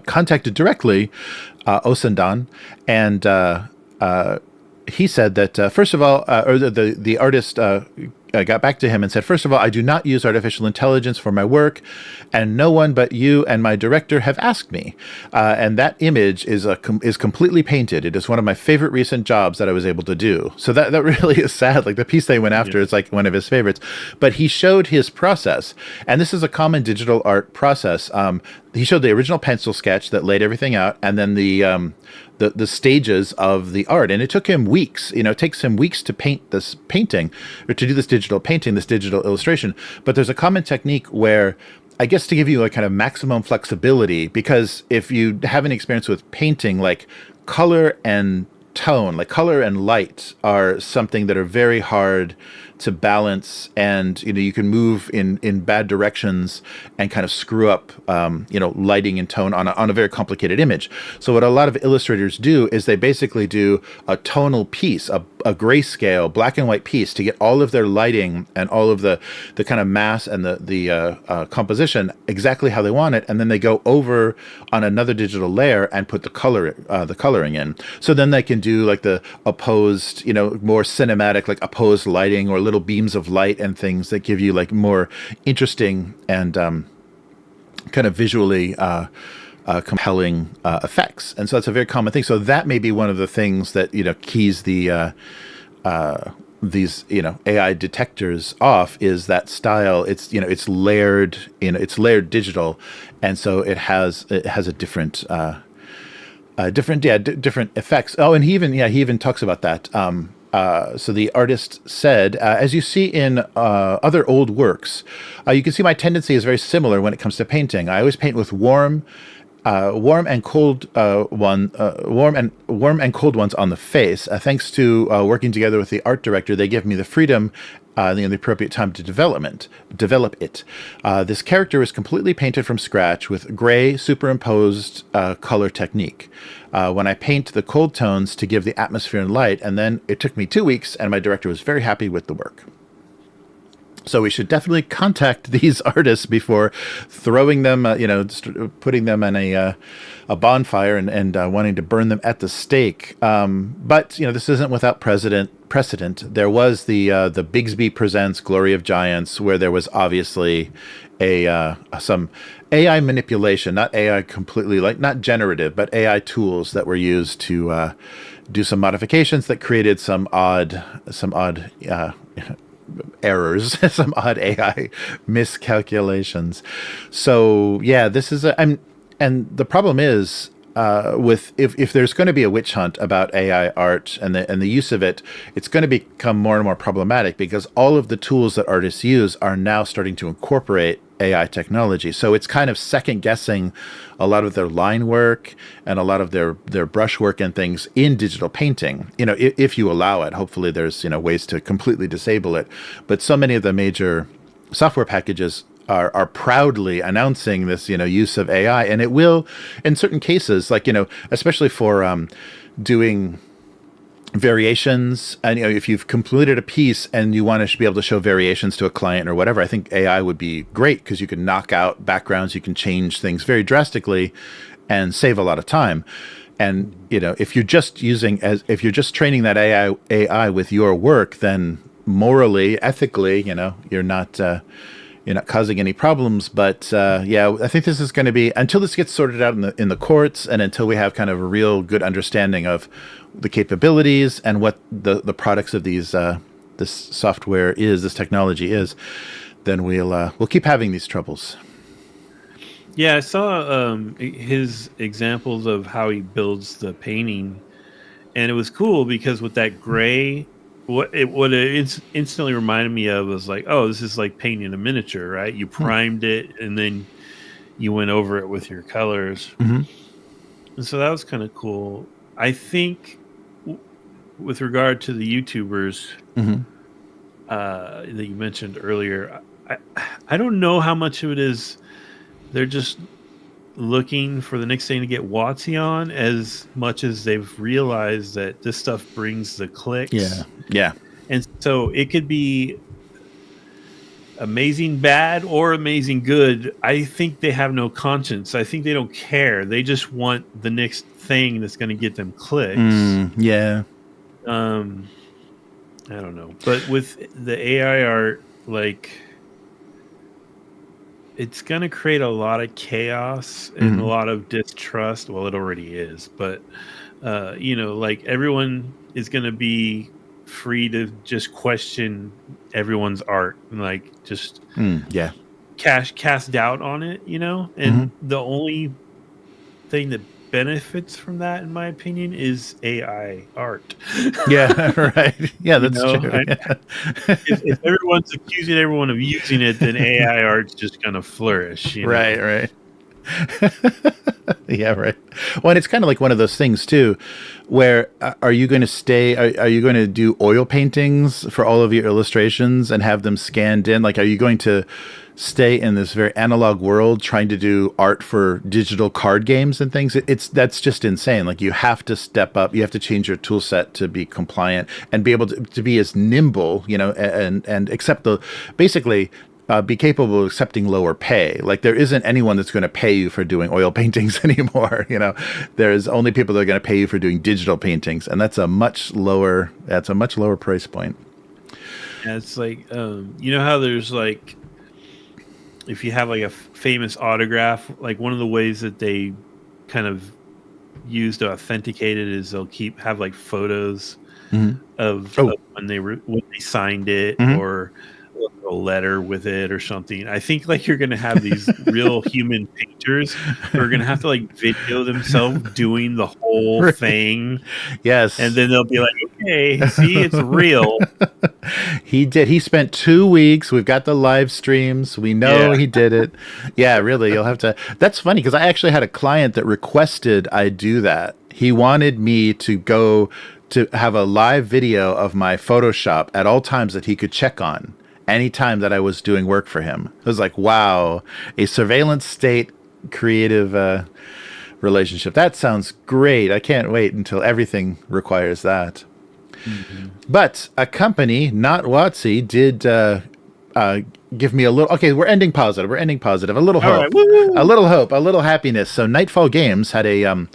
contacted directly Osendan, and he said that first of all, or the artist got back to him and said, "First of all, I do not use artificial intelligence for my work, and no one but you and my director have asked me. And that image is completely painted. It is one of my favorite recent jobs that I was able to do." So that really is sad. Like the piece they went after, it's like one of his favorites. But he showed his process, and this is a common digital art process. He showed the original pencil sketch that laid everything out, and then the stages of the art. And it took him weeks. It takes him weeks to paint this painting, or to do this digital painting, this digital illustration. But there's a common technique where, I guess, to give you a kind of maximum flexibility, because if you have any experience with painting, like color and tone, like color and light, are something that are very hard to balance, and you can move in bad directions and kind of screw up lighting and tone on a very complicated image. So what a lot of illustrators do is they basically do a tonal piece, a grayscale black and white piece, to get all of their lighting and all of the kind of mass and the composition exactly how they want it, and then they go over on another digital layer and put the coloring in. So then they can do like the opposed, more cinematic, like opposed lighting, or little beams of light and things that give you like more interesting and kind of visually compelling effects. And so that's a very common thing. So that may be one of the things that keys the these AI detectors off, is that style. It's it's layered, it's layered digital, and so it has a different different effects. Oh, and he even talks about that. So the artist said, "As you see in other old works, you can see my tendency is very similar when it comes to painting. I always paint with warm and cold ones on the face. Thanks to working together with the art director, they give me the freedom, the appropriate time to develop it. This character is completely painted from scratch with gray superimposed color technique. When I paint the cold tones to give the atmosphere and light, and then it took me 2 weeks, and my director was very happy with the work." So we should definitely contact these artists before throwing them, putting them in a bonfire and wanting to burn them at the stake. But this isn't without precedent. There was the Bigsby Presents Glory of Giants, where there was obviously some AI manipulation, not AI completely, like not generative, but AI tools that were used to do some modifications that created some odd errors, some odd AI miscalculations. So yeah, this is and the problem is with if there's going to be a witch hunt about AI art and the use of it, it's going to become more and more problematic, because all of the tools that artists use are now starting to incorporate AI technology. So it's kind of second guessing a lot of their line work and a lot of their brush work and things in digital painting. If you allow it, hopefully there's ways to completely disable it. But so many of the major software packages are proudly announcing this, use of AI, and it will, in certain cases, like especially for doing variations, and if you've completed a piece and you want to be able to show variations to a client or whatever, I think AI would be great because you can knock out backgrounds, you can change things very drastically, and save a lot of time. And if you're just training that AI with your work, then morally, ethically, you're not causing any problems. But I think this is going to be, until this gets sorted out in the courts, and until we have kind of a real good understanding of the capabilities and what the products of this software is, this technology is, then we'll keep having these troubles. Yeah, I saw his examples of how he builds the painting, and it was cool because with that gray, what it instantly reminded me of was like, oh, this is like painting a miniature, right? You primed it and then you went over it with your colors. Mm-hmm. And so that was kind of cool. I think with regard to the YouTubers that you mentioned earlier, I don't know how much of it is they're just looking for the next thing to get Watsy on, as much as they've realized that this stuff brings the clicks. Yeah. And so it could be amazing bad or amazing good. I think they have no conscience. I think they don't care. They just want the next thing that's going to get them clicks. Yeah. I don't know. But with the AI art, like, it's going to create a lot of chaos and a lot of distrust. Well, it already is. But, like, everyone is going to be free to just question everyone's art and, like, just cast doubt on it, And the only thing that benefits from that, in my opinion, is AI art. Yeah, right. Yeah, that's true. If everyone's accusing everyone of using it, then AI art's just gonna flourish. Right. Yeah, right. Well, and it's kind of like one of those things too, where are you going to stay? Are you going to do oil paintings for all of your illustrations and have them scanned in? Like, are you going to stay in this very analog world trying to do art for digital card games and things? That's just insane. Like, you have to step up. You have to change your tool set to be compliant and be able to be as nimble, and accept basically be capable of accepting lower pay. Like, there isn't anyone that's going to pay you for doing oil paintings anymore. There's only people that are going to pay you for doing digital paintings, and that's a much lower price point. Yeah, it's like, how there's like, if you have like a famous autograph, like one of the ways that they kind of use to authenticate it is they'll have like photos of when they signed it, or a letter with it or something. I think like you're going to have these real human painters who are going to have to like video themselves doing the whole thing. Yes. And then they'll be like, okay, see, it's real. He spent 2 weeks. We've got the live streams. We know he did it. Yeah, really. You'll have to. That's funny because I actually had a client that requested I do that. He wanted me to go to have a live video of my Photoshop at all times that he could check on. Anytime that I was doing work for him. I was like, wow, a surveillance state creative relationship. That sounds great. I can't wait until everything requires that. But a company, not Watsy, did give me a little... Okay, we're ending positive. A little hope. Right, a little hope. A little happiness. So Nightfall Games had an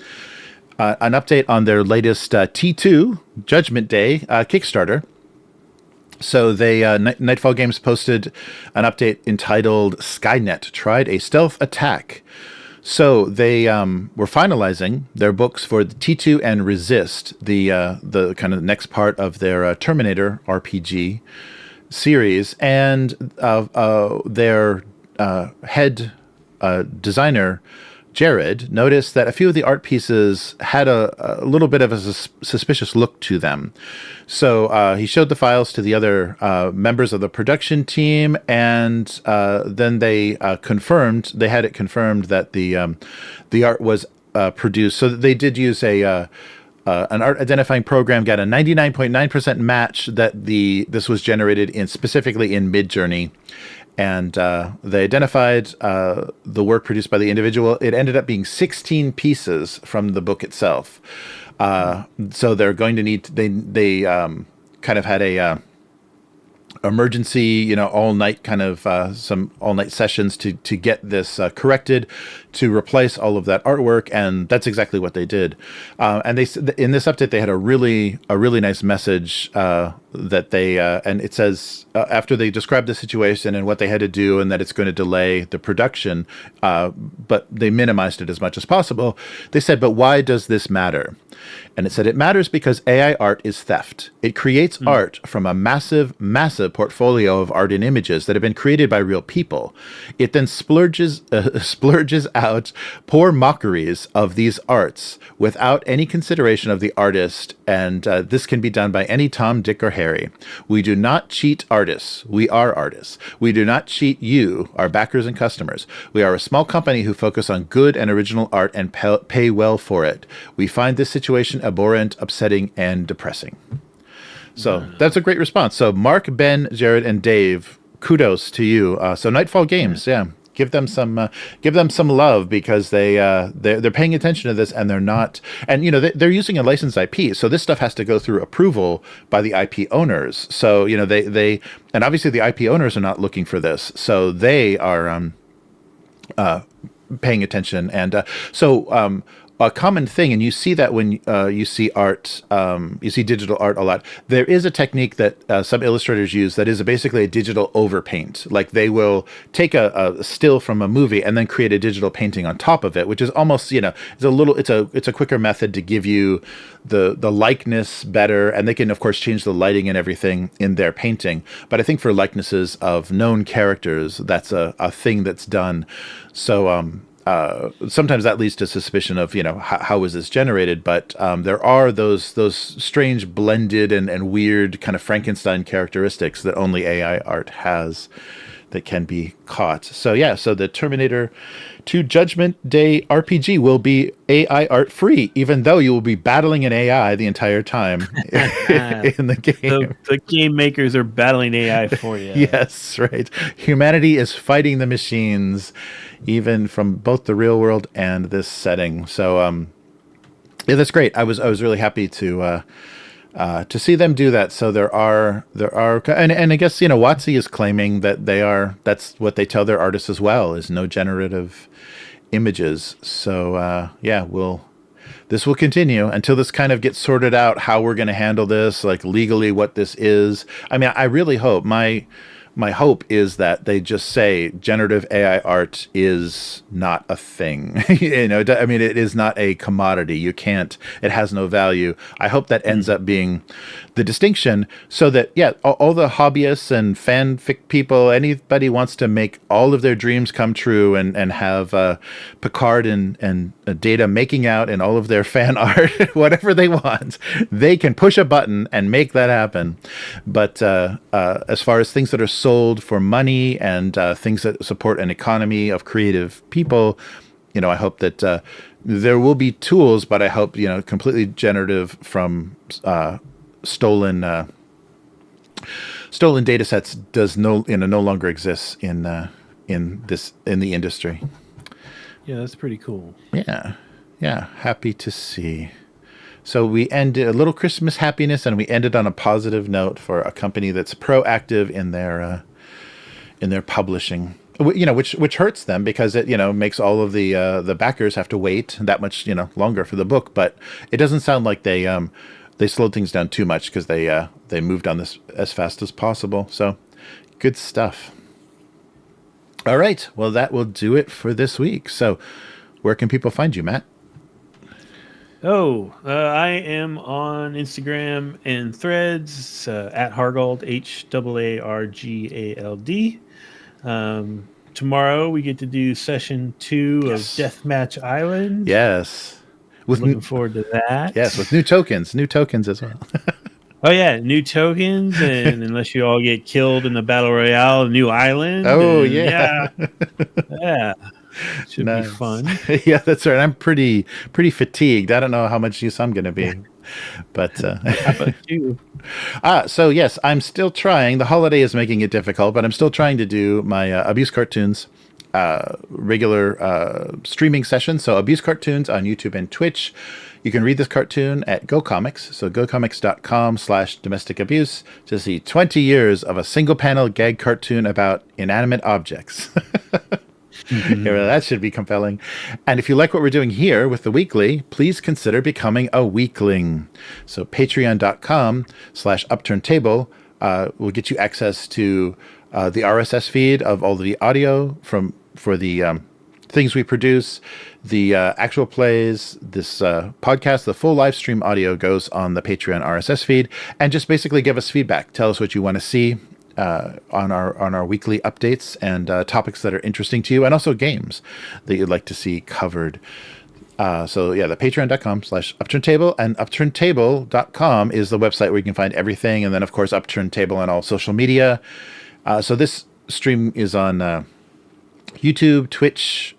update on their latest T2 Judgment Day Kickstarter. So they Nightfall Games posted an update entitled Skynet Tried a Stealth Attack. So they were finalizing their books for the T2 and Resist, the kind of next part of their Terminator RPG series. And their head designer, Jared, noticed that a few of the art pieces had a little bit of a suspicious look to them. So he showed the files to the other members of the production team, and then they had it confirmed that the art was produced. So they did use an art identifying program, got a 99.9% match that this was generated specifically in Midjourney. and they identified the work produced by the individual. It ended up being 16 pieces from the book itself. So they're going to need they kind of had a emergency, all night kind of some all night sessions to get this corrected, to replace all of that artwork, and that's exactly what they did. And they in this update they had a really nice message that they and it says after they described the situation and what they had to do and that it's going to delay the production, but they minimized it as much as possible. They said, but why does this matter? And it said, it matters because AI art is theft. It creates art from a massive portfolio of art and images that have been created by real people. It then splurges out poor mockeries of these arts without any consideration of the artist. And this can be done by any Tom, Dick, or Harry. We do not cheat artists. We are artists. We do not cheat you, our backers and customers. We are a small company who focus on good and original art and pay well for it. We find this situation abhorrent, upsetting, and depressing. So that's a great response. So Mark, Ben, Jared, and Dave, kudos to you. So Nightfall Games, give them some love, because they're paying attention to this, and they're not, and they're using a licensed IP, so this stuff has to go through approval by the IP owners. So they and obviously the IP owners are not looking for this, so they are paying attention, and so. A common thing, and you see that when you see art, you see digital art a lot. There is a technique that some illustrators use that is basically a digital overpaint. Like they will take a still from a movie and then create a digital painting on top of it, which is almost it's a quicker method to give you the likeness better, and they can of course change the lighting and everything in their painting. But I think for likenesses of known characters, that's a thing that's done. So sometimes that leads to suspicion of how was this generated, but there are those strange blended and weird kind of Frankenstein characteristics that only AI art has that can be caught. So so the Terminator 2 Judgment Day RPG will be AI art free, even though you will be battling an AI the entire time in the game. The game makers are battling AI for you. Yes, right. Humanity is fighting the machines, even from both the real world and this setting. So that's great. I was really happy to see them do that. So there are and I guess WotC is claiming that that's what they tell their artists as well, is no generative images. So this will continue until this kind of gets sorted out, how we're going to handle this, like legally what this is. I mean, I really hope my hope is that they just say generative AI art is not a thing. I mean, it is not a commodity. It has no value. I hope that ends up being the distinction, so that, all the hobbyists and fanfic people, anybody wants to make all of their dreams come true and have Picard and Data making out in all of their fan art, whatever they want, they can push a button and make that happen. But as far as things that are sold for money and things that support an economy of creative people, I hope that there will be tools, but I hope completely generative from stolen data sets no longer exists in the industry. Yeah, that's pretty cool. Yeah, happy to see. So we ended a little Christmas happiness, and we ended on a positive note for a company that's proactive in their publishing. Which hurts them, because it makes all of the backers have to wait that much longer for the book. But it doesn't sound like they slowed things down too much, because they moved on this as fast as possible. So good stuff. All right, well, that will do it for this week. So where can people find you, Matt? I am on Instagram and Threads at Hargald, HAARGALD. Tomorrow we get to do session 2 of Deathmatch Island. Yes. Looking forward to that. Yes, with new tokens as well. Oh yeah, new tokens, and unless you all get killed in the battle royale, new island. Oh, and yeah. Yeah. Should be fun. Yeah, that's right. I'm pretty fatigued. I don't know how much use I'm going to be. But How about you? so yes, I'm still trying. The holiday is making it difficult, but I'm still trying to do my abuse cartoons regular streaming session. So abuse cartoons on YouTube and Twitch. You can read this cartoon at GoComics. So gocomics.com/domestic abuse to see 20 years of a single panel gag cartoon about inanimate objects. Yeah, that should be compelling. And if you like what we're doing here with the weekly, please consider becoming a weekling. So patreon.com/upturntable will get you access to the RSS feed of all the audio for the things we produce, the actual plays, this podcast, the full live stream audio goes on the Patreon RSS feed, and just basically give us feedback. Tell us what you want to see on our weekly updates and topics that are interesting to you, and also games that you'd like to see covered. So yeah, the patreon.com/upturntable, and upturntable.com is the website where you can find everything. And then of course, Upturntable on all social media. So this stream is on YouTube, Twitch,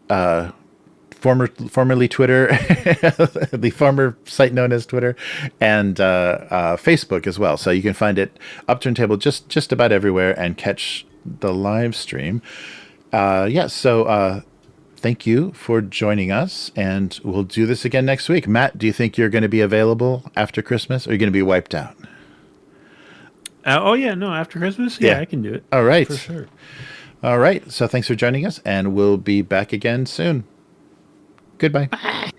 formerly Twitter, the former site known as Twitter, and Facebook as well. So you can find it Upturntable just about everywhere and catch the live stream. So thank you for joining us, and we'll do this again next week. Matt, do you think you're going to be available after Christmas, or are you going to be wiped out? After Christmas, yeah, I can do it. All right, for sure. All right. So thanks for joining us, and we'll be back again soon. Goodbye. Bye.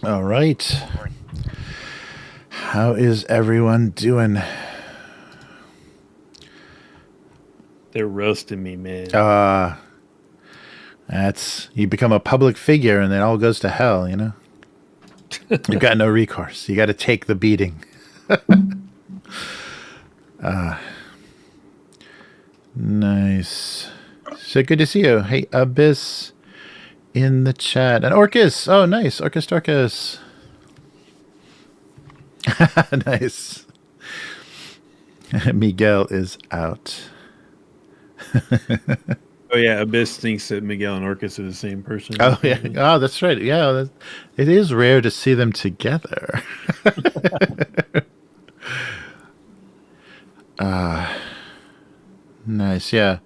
All right. How is everyone doing? They're roasting me, man. That's you become a public figure and it all goes to hell, you know? You've got no recourse. You got to take the beating. Nice. So good to see you. Hey, Abyss in the chat. And Orcus. Oh, nice. Orcus Dorcas. Nice. Miguel is out. Oh, yeah. Abyss thinks that Miguel and Orcus are the same person. Oh, yeah. Oh, that's right. Yeah. It is rare to see them together. Nice. Yeah.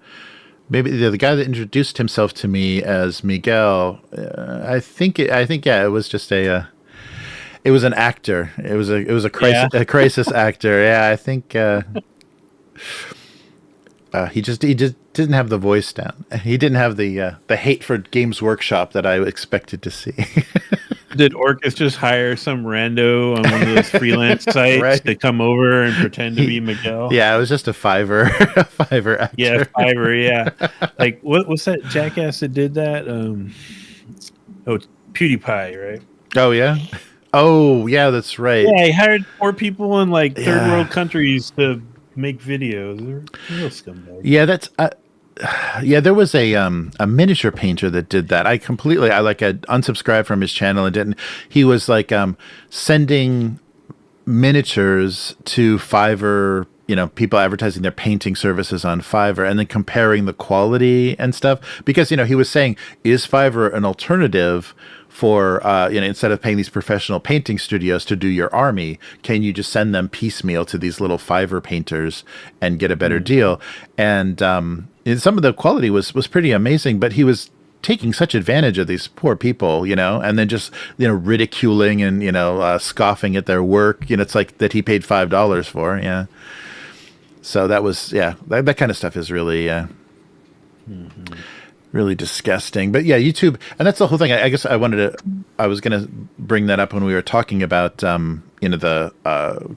Maybe the guy that introduced himself to me as Miguel, I think it was just it was an actor. It was a crisis actor. Yeah, I think he just didn't have the voice down. He didn't have the hate for Games Workshop that I expected to see. Did Orcus just hire some rando on one of those freelance sites Right. to come over and pretend to be Miguel? Yeah, it was just a Fiverr actor. Yeah, Fiverr, yeah. Like, what's that jackass that did that? PewDiePie, right? Oh yeah. Oh yeah, that's right. Yeah, he hired 4 people in like third Yeah. world countries to make videos. They're real scumbags. Yeah, that's yeah, there was a miniature painter that did that. I like unsubscribed from his channel and didn't. He was like sending miniatures to Fiverr, people advertising their painting services on Fiverr, and then comparing the quality and stuff, because he was saying, is Fiverr an alternative for instead of paying these professional painting studios to do your army, can you just send them piecemeal to these little Fiverr painters and get a better deal? And some of the quality was pretty amazing, but he was taking such advantage of these poor people, and then just, ridiculing and, scoffing at their work. It's like that he paid $5 for. Yeah. So that was, that kind of stuff is really, really disgusting. But yeah, YouTube, and that's the whole thing. I guess I was going to bring that up when we were talking about, the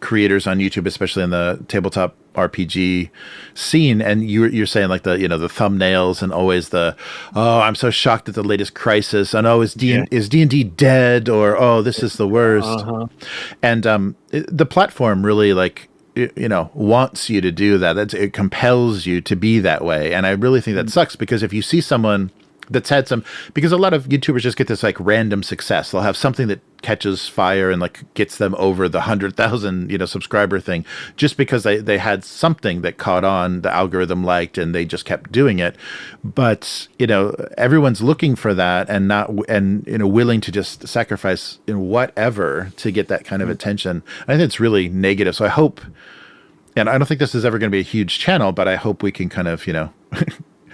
creators on YouTube, especially in the tabletop RPG scene. And you're saying like the thumbnails and always I'm so shocked at the latest crisis, and is D&D dead, or this is the worst. And the platform really wants you to do that. It compels you to be that way. And I really think that sucks, because if you see someone that's had because a lot of YouTubers just get this like random success. They'll have something that catches fire and like gets them over the 100,000, subscriber thing, just because they had something that caught on, the algorithm liked, and they just kept doing it. But, everyone's looking for that, and willing to just sacrifice whatever to get that kind of attention. I think it's really negative. So I hope, and I don't think this is ever going to be a huge channel, but I hope we can kind of,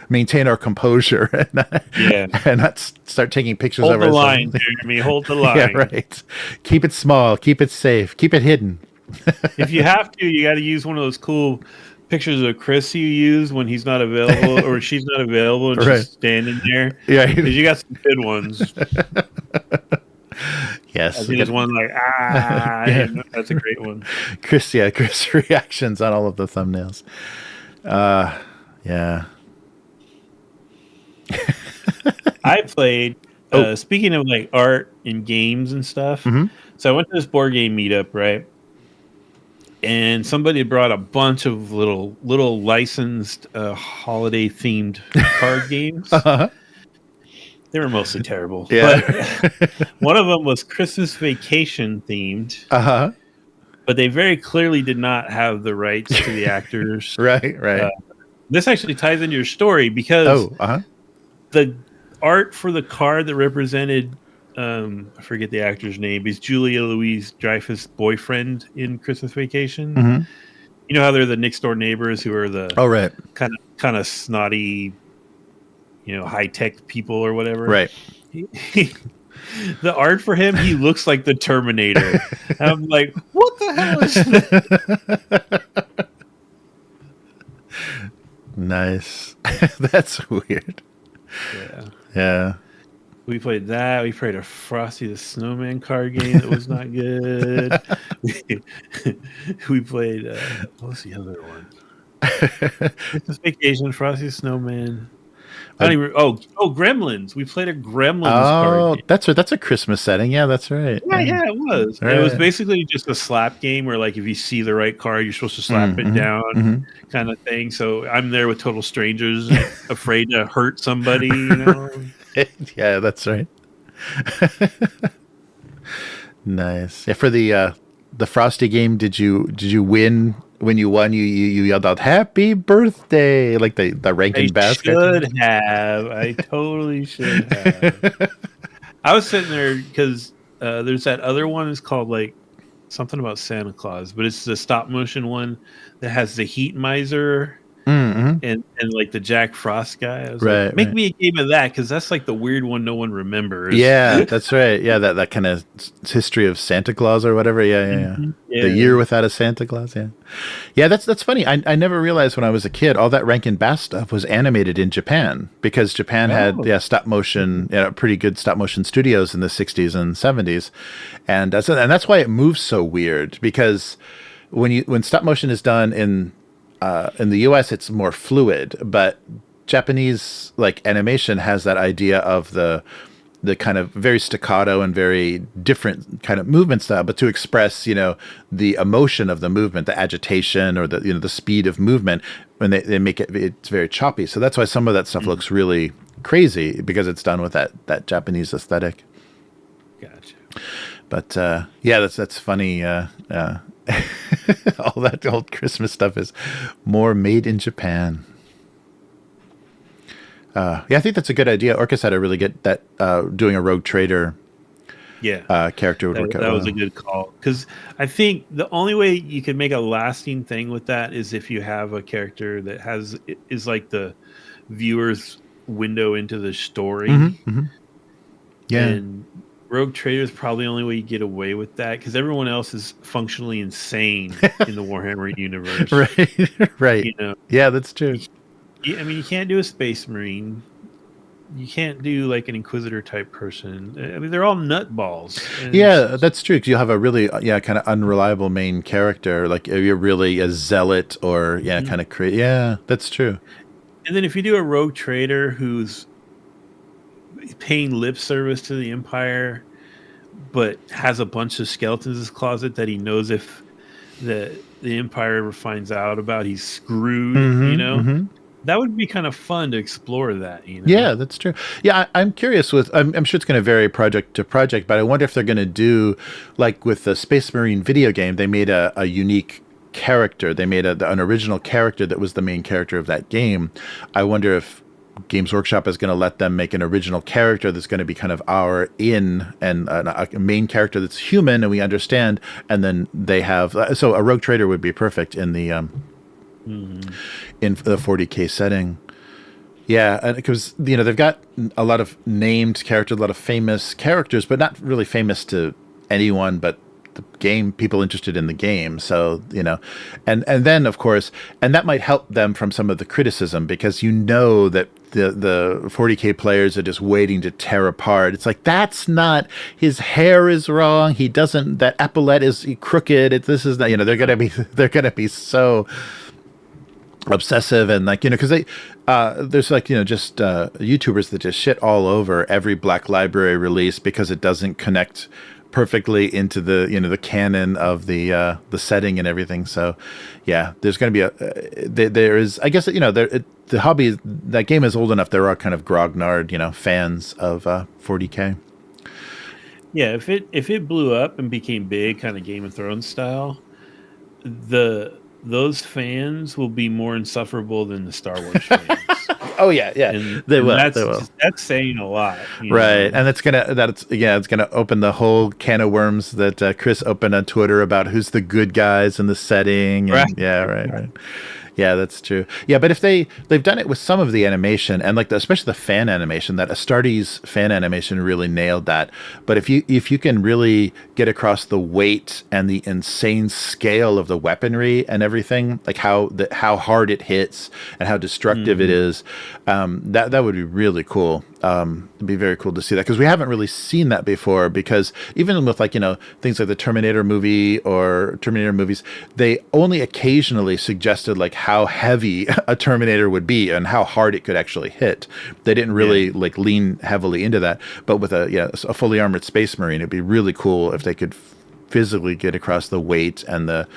maintain our composure and not start taking pictures of ourselves. Hold the line, Jeremy. Hold the line. Yeah, right. Keep it small. Keep it safe. Keep it hidden. If you have to, you got to use one of those cool pictures of Chris you use when he's not available or she's not available and she's standing there. Yeah, because you got some good ones. Yes, I think there's one like that's a great one. Chris reactions on all of the thumbnails. Yeah. I played, speaking of like art and games and stuff. So I went to this board game meetup, right? And somebody brought a bunch of little licensed holiday themed card games. They were mostly terrible. Yeah. But one of them was Christmas Vacation themed. But they very clearly did not have the rights to the actors. Right. This actually ties into your story, because the art for the card that represented, I forget the actor's name, is Julia Louis-Dreyfus' boyfriend in Christmas Vacation. You know how they're the next door neighbors who are the kind of snotty, high tech people or whatever. Right. The art for him, he looks like the Terminator. And I'm like, what the hell is that? Nice. That's weird. Yeah. We played that. We played a Frosty the Snowman card game that was not good. We played what was the other one? Christmas Vacation, Frosty the Snowman. Gremlins. We played a Gremlins card game. That's a Christmas setting. Yeah, that's right. Yeah, it was. Right. It was basically just a slap game where, like, if you see the right card, you're supposed to slap it down, kind of thing. So I'm there with total strangers, afraid to hurt somebody. Yeah, that's right. Nice. Yeah, for the Frosty game, did you win? When you won, you yelled out "Happy Birthday!" like the Rankin Bass. I totally should have. I was sitting there because there's that other one. It's called like something about Santa Claus, but it's the stop motion one that has the Heat Miser and like the Jack Frost guy. I was like, make me a game of that, because that's like the weird one no one remembers. Yeah, that's right. Yeah, that kind of history of Santa Claus or whatever. Yeah. The year without a Santa Claus. Yeah. That's funny. I never realized when I was a kid all that Rankin Bass stuff was animated in Japan, because Japan had stop motion, pretty good stop motion studios in the 60s and 70s, and that's why it moves so weird, because when stop motion is done in the US, it's more fluid, but Japanese like animation has that idea of the the kind of very staccato and very different kind of movement style, but to express, the emotion of the movement, the agitation or the speed of movement, when they make it's very choppy. So that's why some of that stuff looks really crazy, because it's done with that Japanese aesthetic. Gotcha. But that's funny. All that old Christmas stuff is more made in Japan. I think that's a good idea. Orcus had to really get that doing a rogue trader. Character would work out. That was a good call, because I think the only way you can make a lasting thing with that is if you have a character that is like the viewer's window into the story. Yeah, and rogue trader is probably the only way you get away with that, because everyone else is functionally insane in the Warhammer universe. right. Yeah, that's true. I mean, you can't do a space marine. You can't do like an inquisitor type person. I mean, they're all nutballs. Yeah, that's true. Because you'll have a really kind of unreliable main character. Like you're really a zealot or kind of crazy. Yeah, that's true. And then if you do a rogue trader who's paying lip service to the Empire, but has a bunch of skeletons in his closet that he knows if the Empire ever finds out about, he's screwed. That would be kind of fun to explore that. Yeah, that's true. Yeah, I'm curious I'm sure it's going to vary project to project, but I wonder if they're going to do, like with the Space Marine video game, they made a unique character. They made an original character that was the main character of that game. I wonder if Games Workshop is going to let them make an original character that's going to be kind of our and a main character that's human and we understand, and then they have so a rogue trader would be perfect in the in the 40K setting. Yeah, and because they've got a lot of named characters, a lot of famous characters, but not really famous to anyone but the game, people interested in the game. So and then of course, and that might help them from some of the criticism, because that the 40K players are just waiting to tear apart. It's like, that's not, his hair is wrong, he doesn't, that epaulette is crooked, this is not, they're gonna be so obsessive, and because they there's just YouTubers that just shit all over every Black Library release because it doesn't connect perfectly into the the canon of the setting and everything. So yeah, there's going to be there is, I guess, the hobby, that game is old enough, there are kind of grognard fans of 40K. Yeah, if it blew up and became big, kind of Game of Thrones style, those fans will be more insufferable than the Star Wars fans. Oh yeah, they will. That's saying a lot, right? And it's gonna open the whole can of worms that Chris opened on Twitter about who's the good guys in the setting. And, right. Yeah, right. Yeah, that's true. Yeah, but if they've done it with some of the animation, and especially the fan animation, that Astartes fan animation really nailed that. But if you can really get across the weight and the insane scale of the weaponry and everything, like how hard it hits and how destructive it is, that would be really cool. It'd be very cool to see that, because we haven't really seen that before, because even with things like the Terminator movie or Terminator movies, they only occasionally suggested how heavy a Terminator would be and how hard it could actually hit. They didn't really lean heavily into that, but with a fully armored Space Marine, it'd be really cool if they could physically get across the weight and the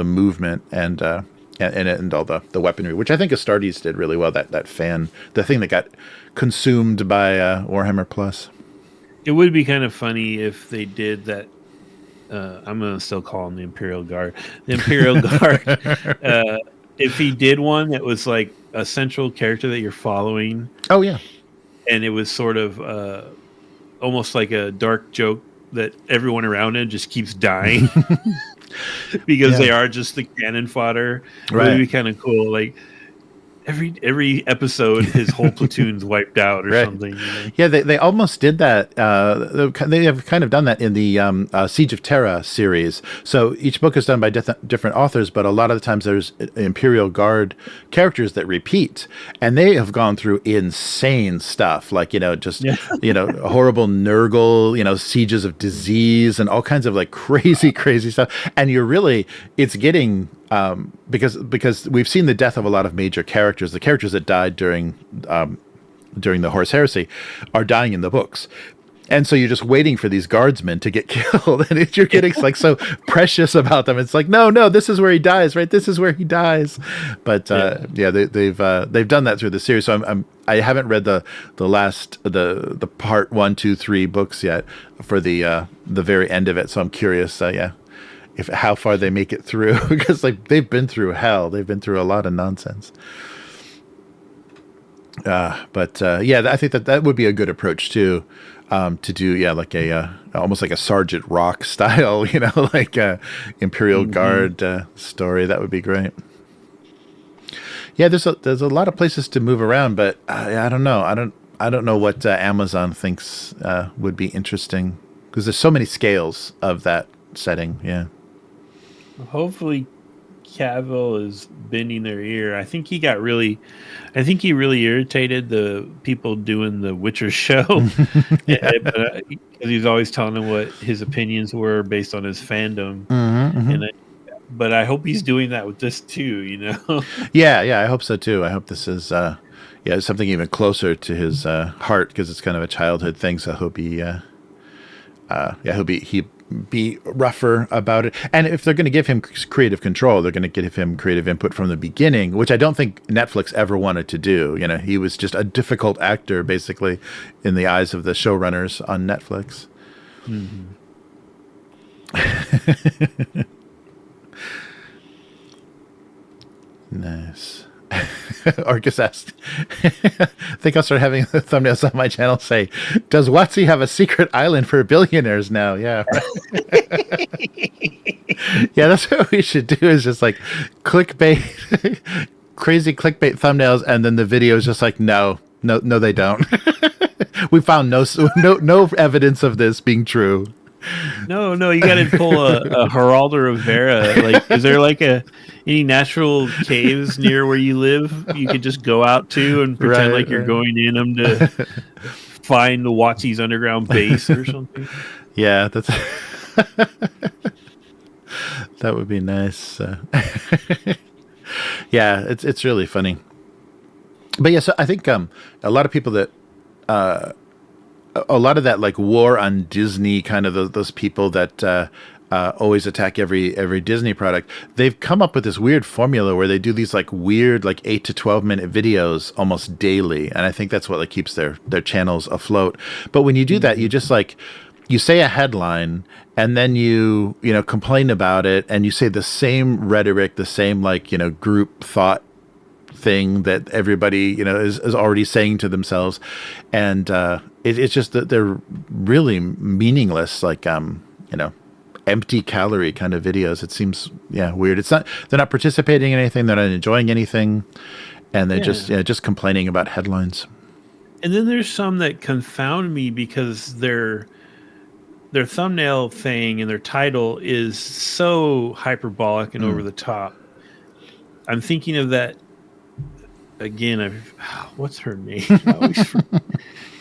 movement and all the weaponry, which I think Astartes did really well. That fan, the thing that got consumed by Warhammer Plus. It would be kind of funny if they did that. I'm gonna still call him the Imperial Guard. The Imperial Guard. If he did one that was like a central character that you're following. Oh yeah. And it was sort of almost like a dark joke that everyone around him just keeps dying. Because they are just the cannon fodder. Right. It would be kind of cool. Like every episode, his whole platoon's wiped out or something. Yeah, they almost did that. They have kind of done that in the Siege of Terra series. So each book is done by different authors, but a lot of the times there's Imperial Guard characters that repeat, and they have gone through insane stuff, like horrible Nurgle, sieges of disease and all kinds of crazy stuff. And it's getting because we've seen the death of a lot of major characters. The characters that died during the Horus Heresy are dying in the books. And so you're just waiting for these guardsmen to get killed, and you're getting like so precious about them. It's like, no, this is where he dies, right? This is where he dies. But they've done that through the series. So I haven't read the last the part 1, 2, 3 books yet for the very end of it. So I'm curious, if how far they make it through, because like they've been through hell. They've been through a lot of nonsense. I think that would be a good approach too. To do like a almost like a Sergeant Rock style, like a Imperial Guard story. That would be great. Yeah, there's a lot of places to move around, but I don't know. I don't know what Amazon thinks would be interesting, because there's so many scales of that setting. Yeah. Hopefully Cavill is bending their ear. I think he really irritated the people doing the Witcher show. Because he was always telling them what his opinions were based on his fandom. But I hope he's doing that with this too, Yeah, I hope so too. I hope this is something even closer to his heart, because it's kind of a childhood thing. So I hope he be rougher about it. And if they're going to give him creative control, they're going to give him creative input from the beginning, which I don't think Netflix ever wanted to do. He was just a difficult actor, basically, in the eyes of the showrunners on Netflix. Nice. Arcus asked, I think I'll start having the thumbnails on my channel say, does WotC have a secret island for billionaires now? Yeah. Yeah, that's what we should do, is just like clickbait, crazy clickbait thumbnails, and then the video is just like, no, they don't. We found no evidence of this being true. No, you got to pull a Geraldo Rivera. Like, is there like any natural caves near where you live you could just go out to and pretend like you're going in them to find the WotC's underground base or something? Yeah, that would be nice. Yeah, it's really funny. But yeah, so I think a lot of people that a lot of that like war on Disney, kind of those people that always attack every Disney product, they've come up with this weird formula where they do these like weird like 8 to 12 minute videos almost daily, and I think that's what like keeps their channels afloat. But when you do that, you just like, you say a headline and then you complain about it, and you say the same rhetoric, the same like group thought thing that everybody is already saying to themselves, and it's just that they're really meaningless, like empty calorie kind of videos. It seems weird. It's not, they're not participating in anything, they're not enjoying anything, and they're just complaining about headlines. And then there's some that confound me because their thumbnail thing and their title is so hyperbolic and over the top. I'm thinking of that again. What's her name?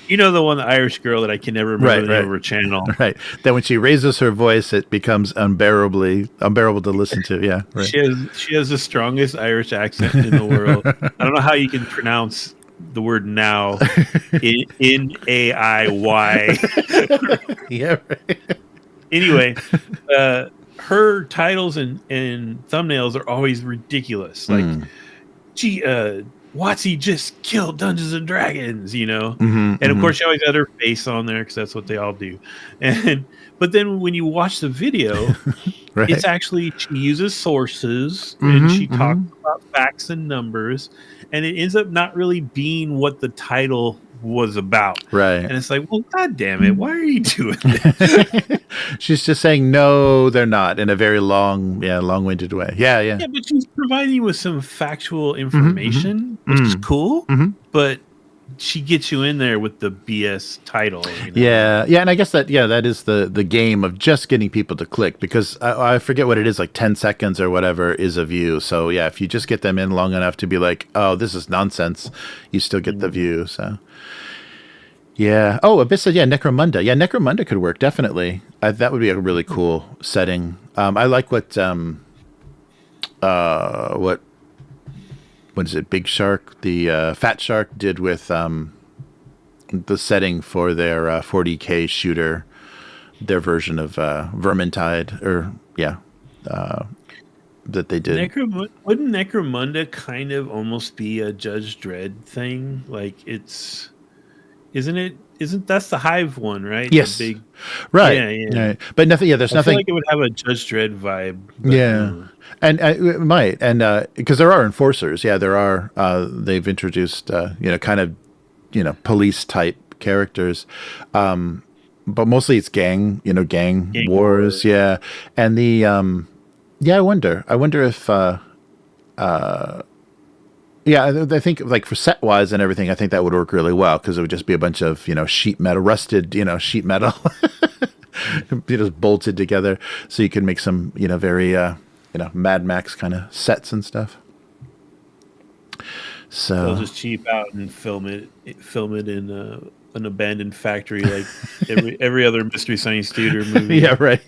The one, the Irish girl that I can never remember the name of her channel. Right. That when she raises her voice, it becomes unbearable to listen to. Yeah. Right. She has the strongest Irish accent in the world. I don't know how you can pronounce the word now N-A-I-Y. Yeah. Right. Anyway, her titles and thumbnails are always ridiculous. Like, gee, WotC just killed Dungeons and Dragons, and of course she always had her face on there because that's what they all do. But then when you watch the video, right, it's actually, she uses sources and she talks about facts and numbers, and it ends up not really being what the title was about. Right. And it's like, well, God damn it, why are you doing this? She's just saying, no, they're not, in a very long-winded way. Yeah. Yeah, but she's providing you with some factual information, which is cool, but she gets you in there with the BS title. Yeah, and I guess that is the game of just getting people to click, because I forget what it is, like 10 seconds or whatever is a view. So yeah, if you just get them in long enough to be like, oh, this is nonsense, you still get the view. So yeah. Oh, Abyss said, Necromunda. Yeah, Necromunda could work, definitely. That would be a really cool setting. I like what is it, Big Shark, the Fat Shark did with the setting for their 40K shooter, their version of Vermintide, or that they did. Wouldn't Necromunda kind of almost be a Judge Dredd thing? Like isn't it? Isn't that's the Hive one, right? Yes, the big, right, yeah. right. But nothing. Yeah, there's I feel nothing. like it would have a Judge Dredd vibe. But, Yeah, and it might, and because there are enforcers. Yeah, there are. They've introduced kind of police type characters. But mostly it's gang wars. Yeah. And the, I wonder if, I think like for set wise and everything, I think that would work really well because it would just be a bunch of, sheet metal, rusted, sheet metal, just bolted together. So you can make some, very, Mad Max kind of sets and stuff. So they'll just cheap out and film it in an abandoned factory like every other Mystery Science Theater movie. Yeah, right.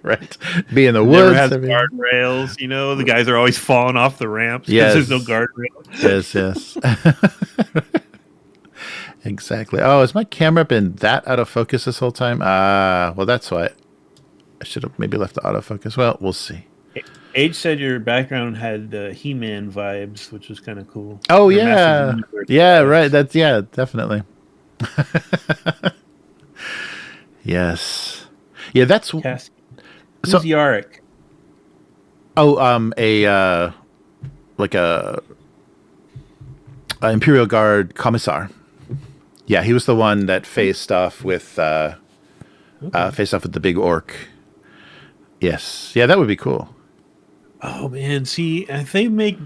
Right. Be in the Never woods. has guardrails. The guys are always falling off the ramps because there's no guardrail. Yes. Exactly. Oh, has my camera been that out of focus this whole time? Well, that's why I should have maybe left the autofocus. Well, we'll see. Age said your background had He-Man vibes, which was kind of cool. Oh, yeah. Yeah, right. That's, definitely. Yes. Yeah, that's... Who's so, Yarrick? Oh, like a Imperial Guard commissar. Yeah, he was the one that faced off with the big orc. Yes. Yeah, that would be cool. Oh man, see, if they make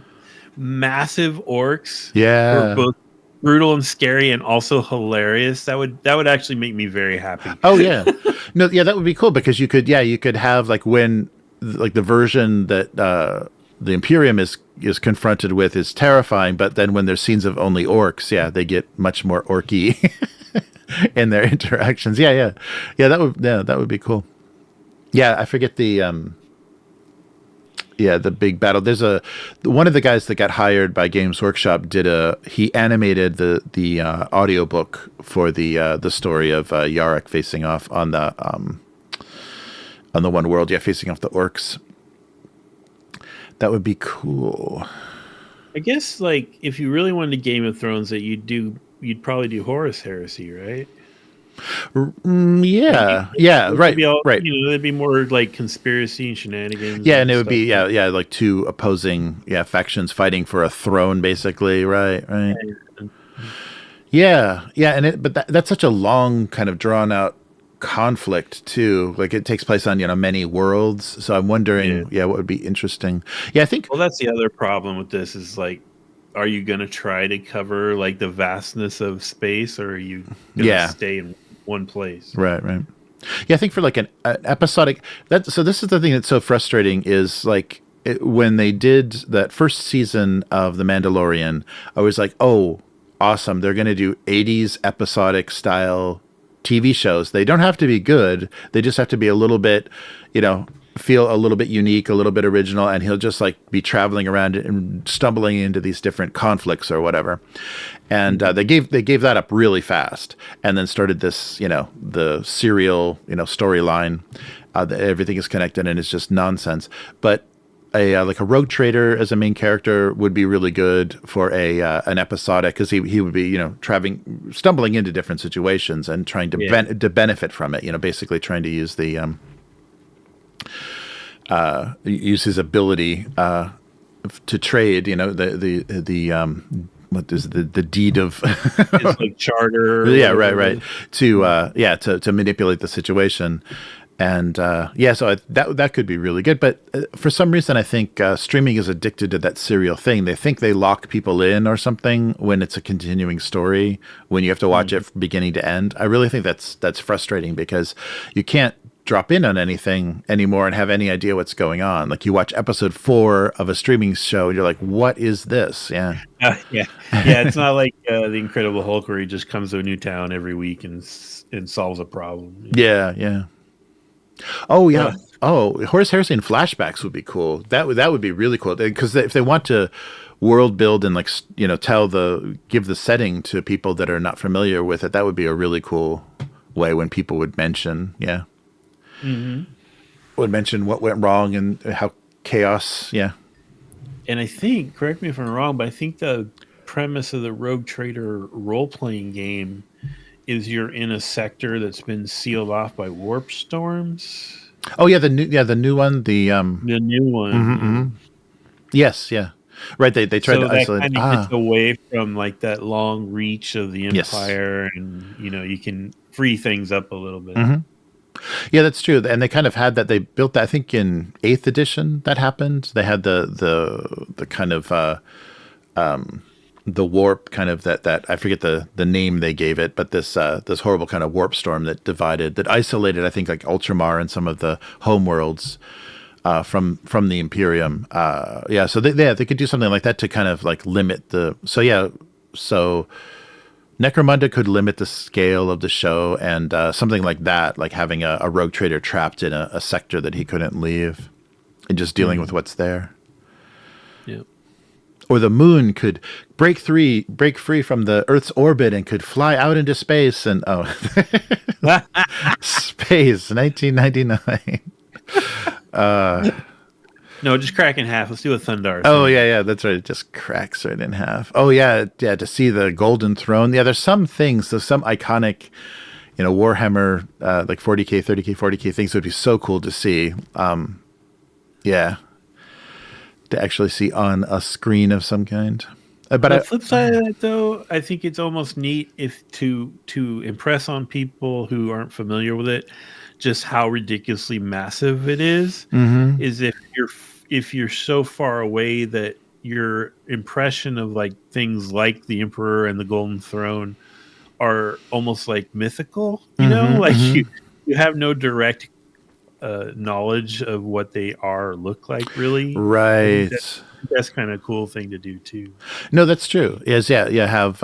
massive orcs, yeah, who are both brutal and scary and also hilarious, that would actually make me very happy. Oh yeah, no, yeah, that would be cool because you could have like when like the version that the Imperium is confronted with is terrifying, but then when there's scenes of only orcs, they get much more orky in their interactions. Yeah, that would be cool. Yeah, I forget the the big battle. There's one of the guys that got hired by Games Workshop he animated the audiobook for the story of Yarrick facing off on the one world, facing off the orcs. That would be cool. I guess like if you really wanted Game of Thrones, that you'd probably do Horus Heresy, right? Right. Right. It'd be more like conspiracy and shenanigans. Yeah, and it would be like two opposing factions fighting for a throne, basically. Right. Yeah, but that's such a long kind of drawn out conflict too. Like it takes place on many worlds. So I'm wondering, what would be interesting. Yeah, I think. Well, that's the other problem with this is like, are you going to try to cover like the vastness of space, or are you going to stay in one place? Right. Yeah, I think for like an episodic. So this is the thing that's so frustrating is like when they did that first season of The Mandalorian, I was like, oh, awesome! They're going to do 80s episodic style TV shows. They don't have to be good. They just have to be a little bit, feel a little bit unique, a little bit original, and he'll just like be traveling around and stumbling into these different conflicts or whatever. And they gave that up really fast, and then started this, the serial, storyline. Everything is connected, and it's just nonsense. But like a rogue trader as a main character would be really good for an episodic, because he would be stumbling into different situations and trying to benefit from it. Basically trying to use the use his ability to trade. What is the deed of it's like charter? Right. To manipulate the situation. And so that could be really good. But for some reason, I think streaming is addicted to that serial thing. They think they lock people in or something when it's a continuing story, when you have to watch it from beginning to end. I really think that's frustrating because you can't drop in on anything anymore and have any idea what's going on. Like you watch episode 4 of a streaming show and you're like, what is this? Yeah. It's not like the Incredible Hulk where he just comes to a new town every week and solves a problem. Yeah. Oh yeah. Horus Heresy and flashbacks would be cool. That would be really cool, because if they want to world build and like give the setting to people that are not familiar with it. That would be a really cool way when people would mention, would mention what went wrong and how chaos, And I think, correct me if I'm wrong, but I think the premise of the Rogue Trader role-playing game is you're in a sector that's been sealed off by warp storms. Oh yeah, the new one, the new one. Yes, yeah. Right, they tried to isolate. That kind of gets away from like that long reach of the Empire, and you can free things up a little bit. Yeah, that's true. And they kind of had that. They built that, I think, in 8th edition. That happened. They had the kind of the warp kind of that I forget the name they gave it, but this horrible kind of warp storm that isolated, I think, like Ultramar and some of the home worlds from the Imperium. So they could do something like that to kind of like limit the. So Necromunda could limit the scale of the show, and something like that, like having a rogue trader trapped in a sector that he couldn't leave, and just dealing with what's there. Yeah. Or the moon could break free from the Earth's orbit and could fly out into space. And space, 1999. No, just crack in half. Let's do a Thundar. Oh yeah, that's right. It just cracks right in half. Oh yeah. To see the Golden Throne. Yeah, there's some things. There's some iconic, Warhammer, like 40K, 30K, 40K things would be so cool to see. To actually see on a screen of some kind. But on the flip side of that, though, I think it's almost neat if to impress on people who aren't familiar with it, just how ridiculously massive it is. Is if you're so far away that your impression of like things like the Emperor and the Golden Throne are almost like mythical, you have no direct knowledge of what they look like, really. Right. That's kind of a cool thing to do too. No, that's true. Yes, have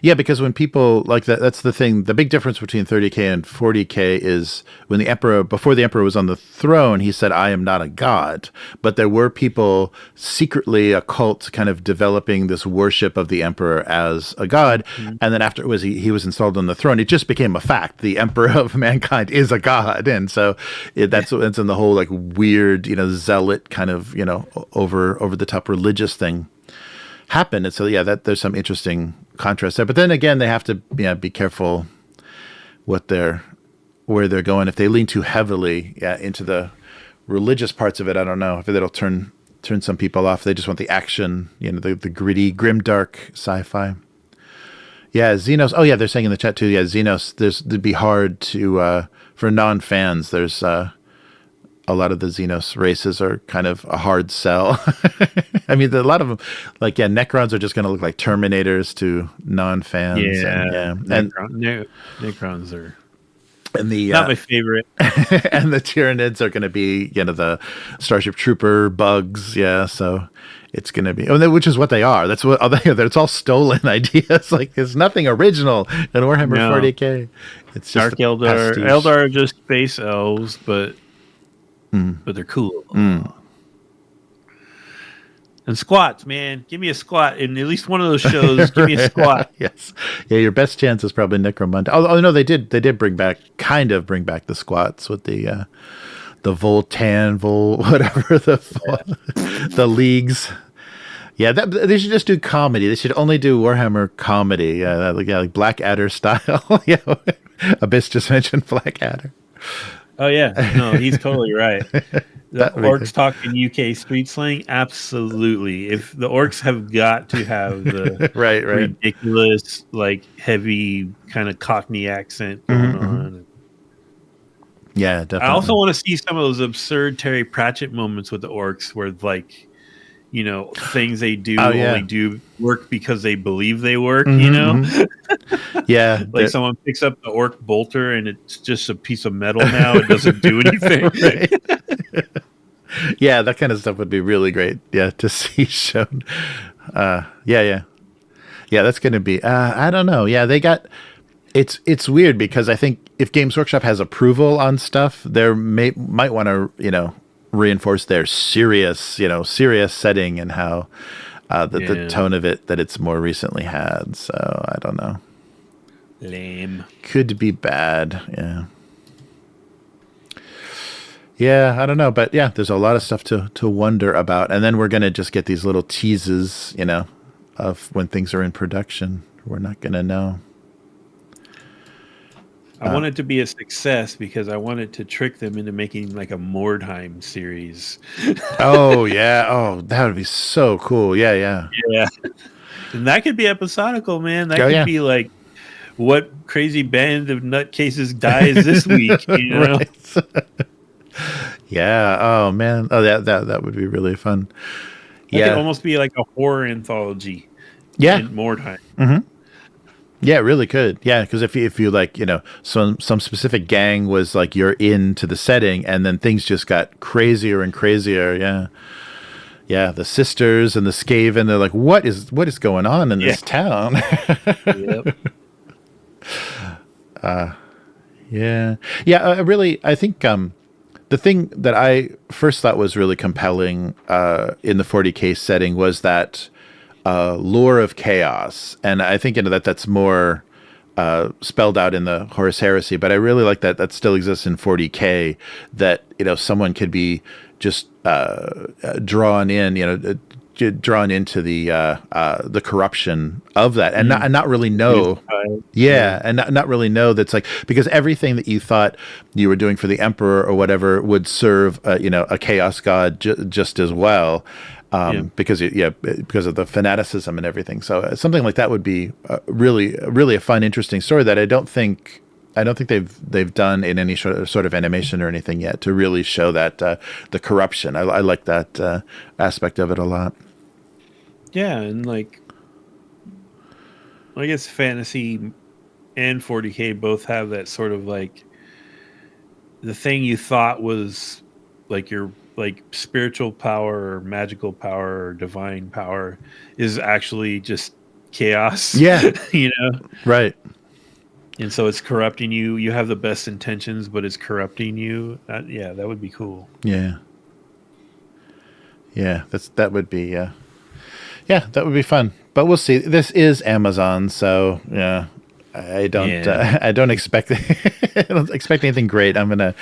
because when people like that's the thing. The big difference between 30K and 40K is when before the Emperor was on the throne, he said, "I am not a god." But there were people secretly, a cult, kind of developing this worship of the Emperor as a god. And then after he was installed on the throne, it just became a fact. The Emperor of mankind is a god, and so that's in the whole like weird, zealot kind of over the top religious thing happened. And so there's some interesting contrast there, but then again they have to be careful where they're going. If they lean too heavily into the religious parts of it, I don't know if it'll turn some people off. They just want the action, the gritty, grimdark sci-fi. Xenos. Oh yeah, they're saying in the chat too, Xenos, it'd be hard to for non-fans. There's a lot of the Xenos races are kind of a hard sell. I mean, a lot of them, like, Necrons are just going to look like Terminators to non-fans. Necrons are not my favorite. And the Tyranids are going to be, the Starship Trooper bugs. So it's going to be, which is what they are. That's what it's all stolen ideas. Like, there's nothing original in Warhammer 40K. It's just Dark Eldar. Eldar are just space elves, but they're cool. And squats, man. Give me a squat in at least one of those shows. Give me a squat. Yes. Yeah, your best chance is probably Necromunda. Oh no, they did bring back the squats with the Voltan, whatever the leagues. Yeah, they should just do comedy. They should only do Warhammer comedy. Like Blackadder style. Abyss just mentioned Blackadder. Oh yeah, no, he's totally right. The orcs talking UK street slang, absolutely. If the orcs have got to have the ridiculous, like heavy kind of Cockney accent going on. Yeah, definitely. I also want to see some of those absurd Terry Pratchett moments with the orcs, where like, things they do only do work because they believe they work. Yeah, like someone picks up the orc bolter and it's just a piece of metal now. It doesn't do anything. Yeah, that kind of stuff would be really great. Yeah, to see shown. Yeah, that's going to be. I don't know. Yeah, they got. It's weird because I think if Games Workshop has approval on stuff, they might want to reinforce their serious setting and how the tone of it that it's more recently had. So I don't know. Lame. Could be bad. Yeah. Yeah, I don't know, but yeah, there's a lot of stuff to wonder about, and then we're gonna just get these little teases, of when things are in production. We're not gonna know. I want it to be a success because I wanted to trick them into making like a Mordheim series. Oh yeah, oh that would be so cool. Yeah, yeah, Yeah, and that could be episodical, man. That oh could yeah, be like, what crazy band of nutcases dies this week? right. Yeah. Oh man. Oh that would be really fun. It Yeah. could almost be like a horror anthology. Yeah. In Mordheim. Mm-hmm. Yeah, it really could. Yeah, because if you like, some specific gang was like you're into the setting, and then things just got crazier and crazier. Yeah. Yeah, the sisters and the Skaven, they're like, what is going on in this town? Yep. Yeah. Yeah, I think the thing that I first thought was really compelling in the 40K setting was that lore of chaos. And I think that's more spelled out in the Horus Heresy, but I really like that still exists in 40K, that someone could be just drawn in, drawn into the corruption of that, and not really know. Yeah, and not really know that's like, because everything that you thought you were doing for the Emperor or whatever would serve a chaos god just as well. Because of the fanaticism and everything. So something like that would be really a fun, interesting story that I don't think they've done in any sort of animation or anything yet, to really show that the corruption. I like that aspect of it a lot. Yeah, and like, I guess fantasy and 40K both have that sort of like, the thing you thought was like your like spiritual power or magical power or divine power is actually just chaos. Yeah. Right. And so it's corrupting you. You have the best intentions, but it's corrupting you. That would be cool. Yeah. Yeah, that would be that would be fun. But we'll see. This is Amazon, so yeah. I don't expect I don't expect anything great. I'm gonna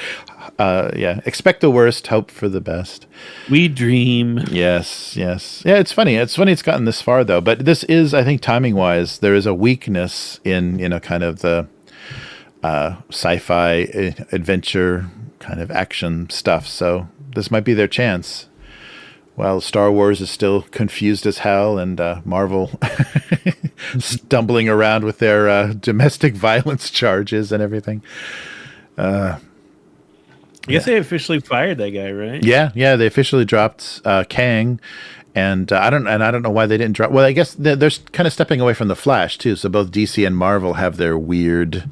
expect the worst, hope for the best. We dream. Yes. Yeah, it's funny it's gotten this far though, but this is, I think, timing wise, there is a weakness in kind of the sci-fi adventure kind of action stuff, so this might be their chance. While Star Wars is still confused as hell, and Marvel stumbling around with their domestic violence charges and everything. I guess they officially fired that guy, right? Yeah, they officially dropped Kang, and I don't know why they didn't drop. Well, I guess they're kind of stepping away from the Flash too. So both DC and Marvel have their weird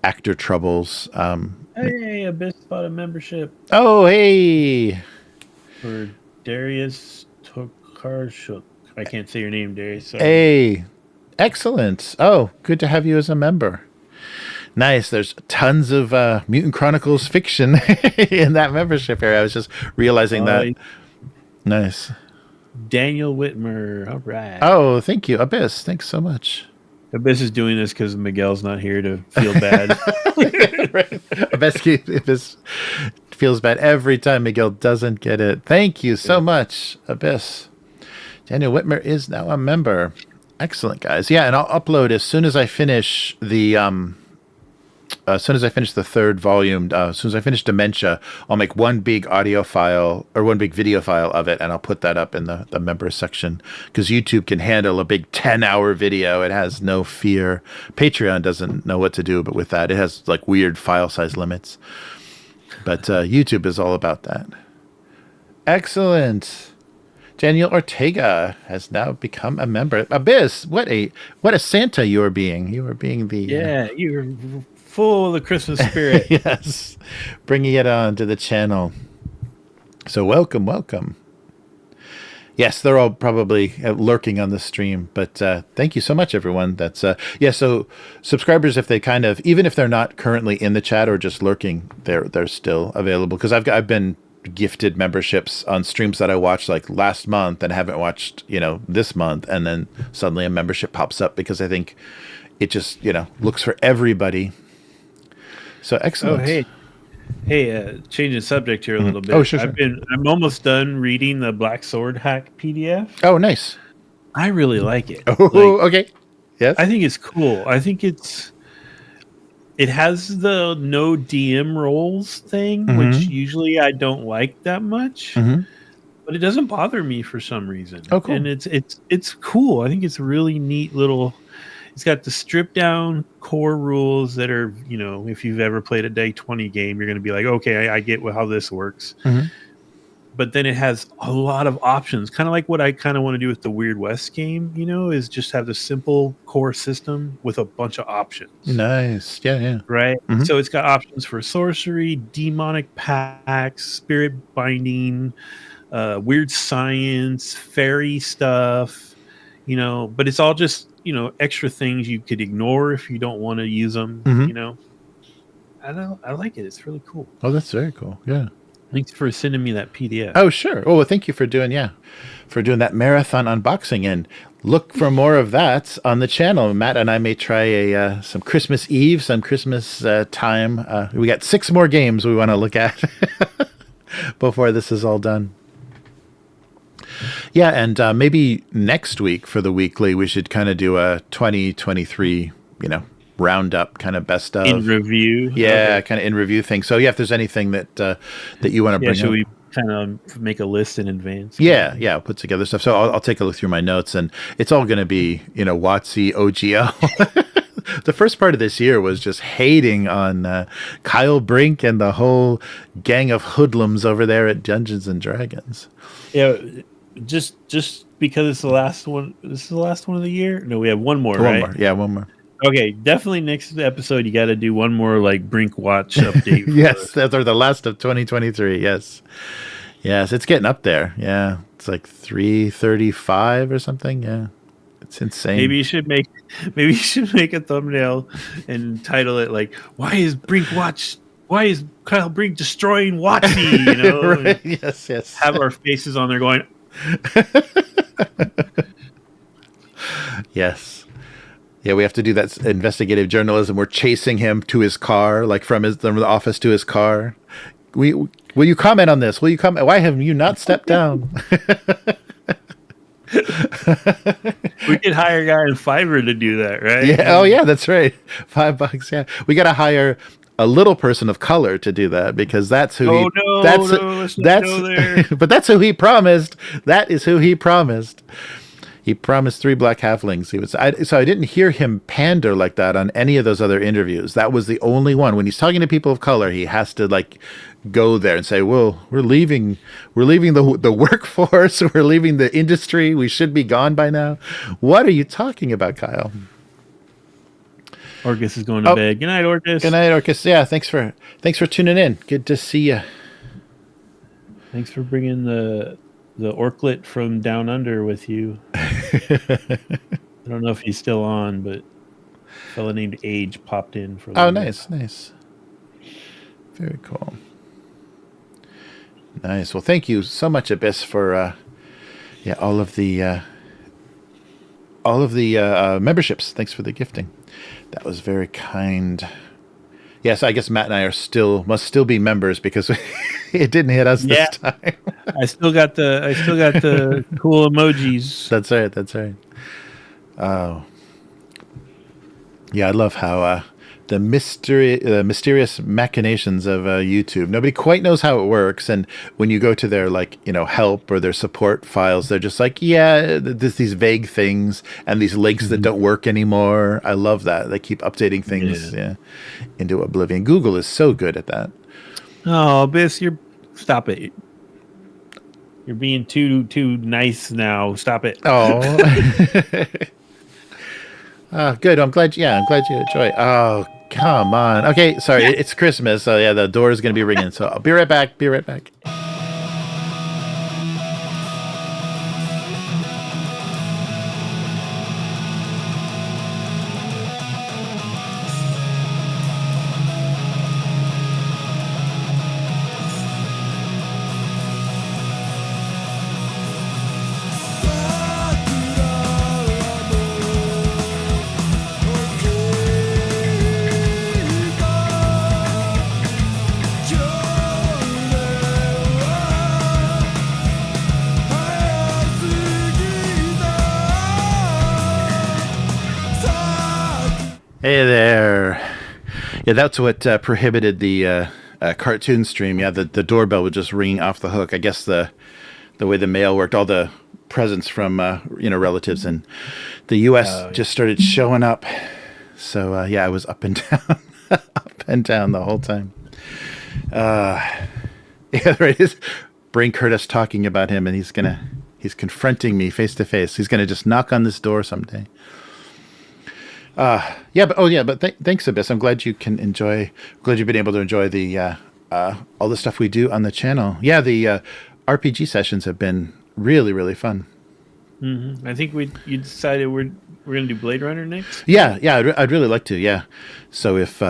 actor troubles. Hey, Abyss bought a membership. Oh, hey. For Darius Tokarczuk. I can't say your name, Darius. Sorry. Hey, excellent. Oh, good to have you as a member. Nice. There's tons of Mutant Chronicles fiction in that membership area. I was just realizing that. Nice. Daniel Whitmer. All right. Oh, thank you, Abyss. Thanks so much. Abyss is doing this because Miguel's not here to feel bad. Right. Abyss feels bad every time Miguel doesn't get it. Thank you so much, Abyss. Daniel Whitmer is now a member. Excellent, guys. Yeah, and I'll upload as soon as I finish the third volume. As soon as I finish Dementia, I'll make one big audio file or one big video file of it, and I'll put that up in the members section, because YouTube can handle a big 10-hour video. It has no fear. Patreon doesn't know what to do, but with that, it has like weird file size limits. But YouTube is all about that. Excellent. Daniel Ortega has now become a member. Abyss, what a Santa you are being. You are being the you're full of the Christmas spirit. yes, bringing it on to the channel. So welcome. Yes, they're all probably lurking on the stream, but thank you so much, everyone. That's so subscribers, if they even if they're not currently in the chat or just lurking, they're still available, because I've been gifted memberships on streams that I watched like last month and haven't watched, this month, and then suddenly a membership pops up because I think it just, looks for everybody. So excellent. Oh, hey, changing subject here a little bit. Oh, sure. I'm almost done reading the Black Sword Hack PDF. Oh, nice. I really like it. Oh, okay. Yes. I think it's cool. I think it has the no DM roles thing, which usually I don't like that much, but it doesn't bother me for some reason. Oh, cool. And it's cool. I think it's a really neat little. It's got the stripped down core rules that are, if you've ever played a day 20 game, you're going to be like, okay, I get how this works. But then it has a lot of options, kind of like what I kind of want to do with the Weird West game, is just have the simple core system with a bunch of options. Nice. Yeah. Right? So it's got options for sorcery, demonic pacts, spirit binding, weird science, fairy stuff, but it's all just, extra things you could ignore if you don't want to use them, I like it. It's really cool. Oh, that's very cool. Yeah. Thanks for sending me that PDF. Oh, sure. Oh, well, thank you for doing that marathon unboxing, and look for more of that on the channel. Matt and I may try some Christmas Eve, some Christmas time. We got 6 more games we want to look at before this is all done. Yeah, and maybe next week for the weekly, we should kind of do a 2023, roundup, kind of best of in review. Yeah, kind of in review thing. So yeah, if there's anything that you want to bring should up. we kind of make a list in advance? Yeah, I'll put together stuff. So I'll take a look through my notes, and it's all going to be, WotC, OGL. The first part of this year was just hating on Kyle Brink and the whole gang of hoodlums over there at Dungeons and Dragons. Yeah, just because it's the last one. This is the last one of the year. No, we have one more. One more. Yeah, one more. Okay, definitely next episode you got to do one more like Brink Watch update. Yes, that's the last of 2023. Yes, it's getting up there. Yeah, it's like 335 or something. Yeah, it's insane. Maybe you should make a thumbnail and title it like Why is Kyle Brink destroying WotC? Right? Yes. Have our faces on there going. Yes. Yeah, we have to do that investigative journalism. We're chasing him to his car, like from the office to his car. Will you comment on this? Will you comment? Why have you not stepped down? We could hire a guy in Fiverr to do that, right? Yeah. Oh, yeah, that's right. $5. Yeah, we got to hire a little person of color to do that because that's who. Let's not go there. But that's who he promised. That is who he promised. He promised 3 black halflings. So I didn't hear him pander like that on any of those other interviews. That was the only one. When he's talking to people of color, he has to like go there and say, "Well, we're leaving the workforce. We're leaving the industry. We should be gone by now." What are you talking about, Kyle? Orcus is going to bed. Good night, Orcus. Good night, Orcus. Yeah, thanks for tuning in. Good to see you. Thanks for bringing the Orklet from down under with you. I don't know if he's still on, but a fella named Age popped in for. Nice. Very cool. Nice. Well, thank you so much, Abyss, for all of the memberships. Thanks for the gifting. That was very kind. Yes, I guess Matt and I must still be members because it didn't hit us this time. I still got the cool emojis. That's right. Oh, yeah, I love how the mysterious machinations of YouTube. Nobody quite knows how it works, and when you go to their help or their support files, they're just like, there's these vague things and these links that don't work anymore. I love that they keep updating things into oblivion. Google is so good at that. Oh, Biss, stop it. You're being too nice now. Stop it. Oh. Good. I'm glad you enjoy. Oh, come on. Okay, sorry. It's Christmas, so yeah, the door is going to be ringing. So I'll be right back. Hey there. Yeah, that's what prohibited the cartoon stream. Yeah, the doorbell was just ringing off the hook. I guess the way the mail worked, all the presents from relatives in the U.S. just started showing up. So yeah, I was up and down, up and down the whole time. Yeah, there it is. Brain Curtis talking about him, and he's confronting me face to face. He's gonna just knock on this door someday. Thanks, Abyss. I'm glad you can enjoy. Glad you've been able to enjoy the all the stuff we do on the channel. Yeah, the RPG sessions have been really, really fun. Mm-hmm. I think you decided we're gonna do Blade Runner next. Yeah, I'd really like to. Yeah, so if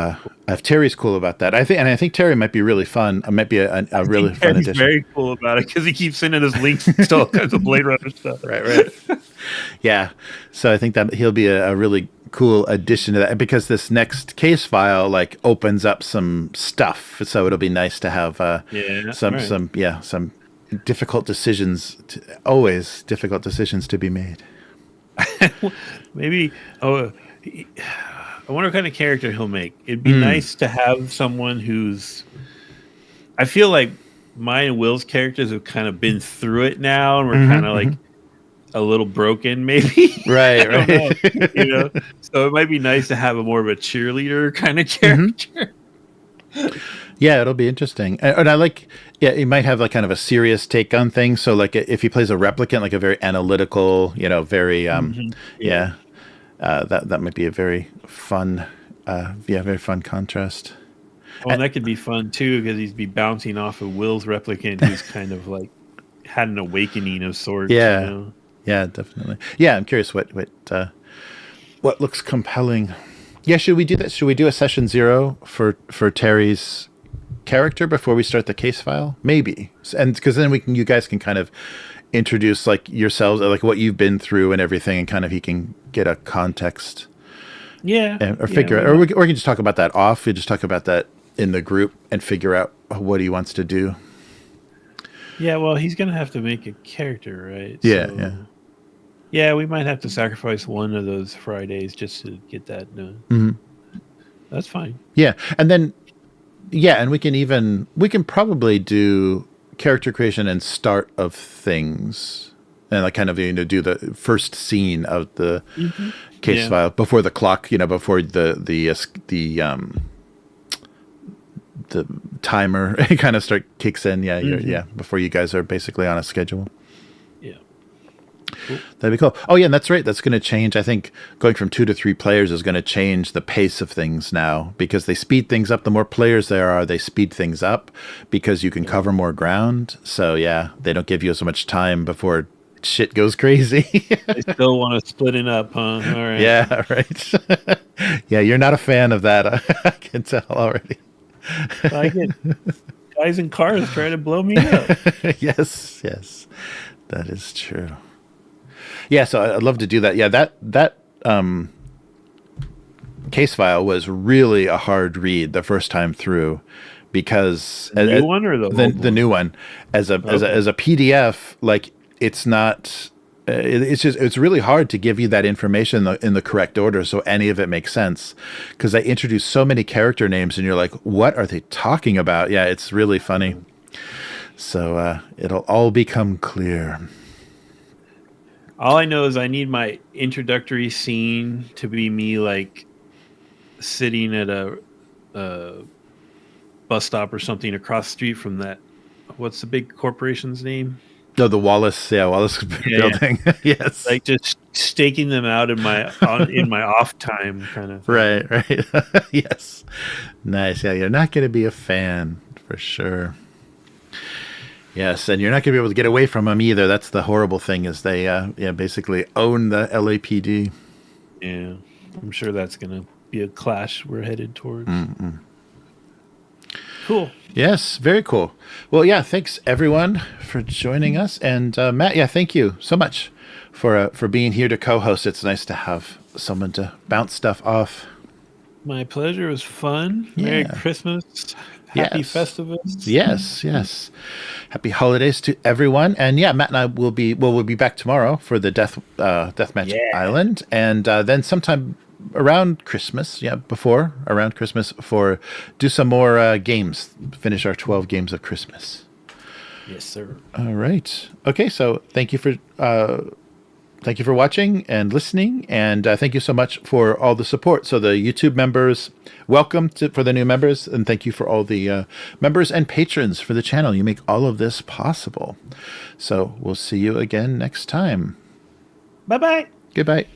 Terry's cool about that, I think Terry might be really fun. It might be a really fun addition. He's very cool about it because he keeps sending us links to all kinds of Blade Runner stuff. Right. Yeah, so I think that he'll be a really cool addition to that, because this next case file like opens up some stuff. So it'll be nice to have some difficult decisions. Always difficult decisions to be made. Maybe. I wonder what kind of character he'll make. It'd be nice to have someone who's. I feel like mine and Will's characters have kind of been through it now, and we're kind of like a little broken, maybe. Right. Know, so it might be nice to have a more of a cheerleader kind of character. Yeah, it'll be interesting. And I like, he might have like kind of a serious take on things. So like if he plays a replicant, like a very analytical, very, that might be a very fun, very fun contrast. Oh, and that could be fun too, because he'd be bouncing off of Will's replicant, who's kind of like had an awakening of sorts. Yeah, yeah, definitely. Yeah, I'm curious what looks compelling. Yeah, should we do that? Should we do a session 0 for Terry's character before we start the case file? Maybe, and because then you guys can kind of introduce like yourselves, like what you've been through and everything, and kind of he can get a context. Yeah, or figure out, or we can just talk about that off. We just talk about that in the group and figure out what he wants to do. Yeah, well, he's gonna have to make a character, right? Yeah, so, yeah, we might have to sacrifice one of those Fridays just to get that done. Mm-hmm. That's fine. Yeah, and then and we can probably do character creation and start of things, and like kind of do the first scene of the case file before the clock, before the timer kind of kicks in. Before you guys are basically on a schedule. Yeah. Cool. That'd be cool. Oh yeah, and that's right. That's going to change. I think going from 2 to 3 players is going to change the pace of things now, because they speed things up. The more players there are, they speed things up because you can cover more ground. So yeah, they don't give you so much time before shit goes crazy. They still want to split it up, huh? All right. Yeah, right. Yeah, you're not a fan of that. I can tell already. I get guys in cars trying to blow me up. Yes, that is true. Yeah, so I'd love to do that. Yeah, that case file was really a hard read the first time through, because the new one or the new one as a PDF, like it's not. It's really hard to give you that information in the correct order so any of it makes sense, because they introduce so many character names and you're like, what are they talking about? Yeah, it's really funny. So it'll all become clear. All I know is I need my introductory scene to be me like sitting at a bus stop or something across the street from that. What's the big corporation's name? No, the Wallace building. Yeah. Yes, like just staking them out in my off time, kind of thing. Right. Yes, nice. Yeah, you're not going to be a fan for sure. Yes, and you're not going to be able to get away from them either. That's the horrible thing, is they basically own the LAPD. Yeah, I'm sure that's going to be a clash we're headed towards. Mm-mm. Cool. Yes, very cool. Well, yeah, thanks everyone for joining us, and Matt, thank you so much for being here to co-host. It's nice to have someone to bounce stuff off. My pleasure. It was fun. Yeah. Merry Christmas. Happy Festivus. Yes. Happy holidays to everyone. And Matt and I we'll be back tomorrow for the Deathmatch Island, and then sometime around Christmas, around Christmas, for do some more games, finish our 12 games of Christmas. Yes, sir. All right. Okay, so thank you for watching and listening, and thank you so much for all the support. So the YouTube members, welcome for the new members, and thank you for all the members and patrons for the channel. You make all of this possible. So we'll see you again next time. Bye-bye. Goodbye.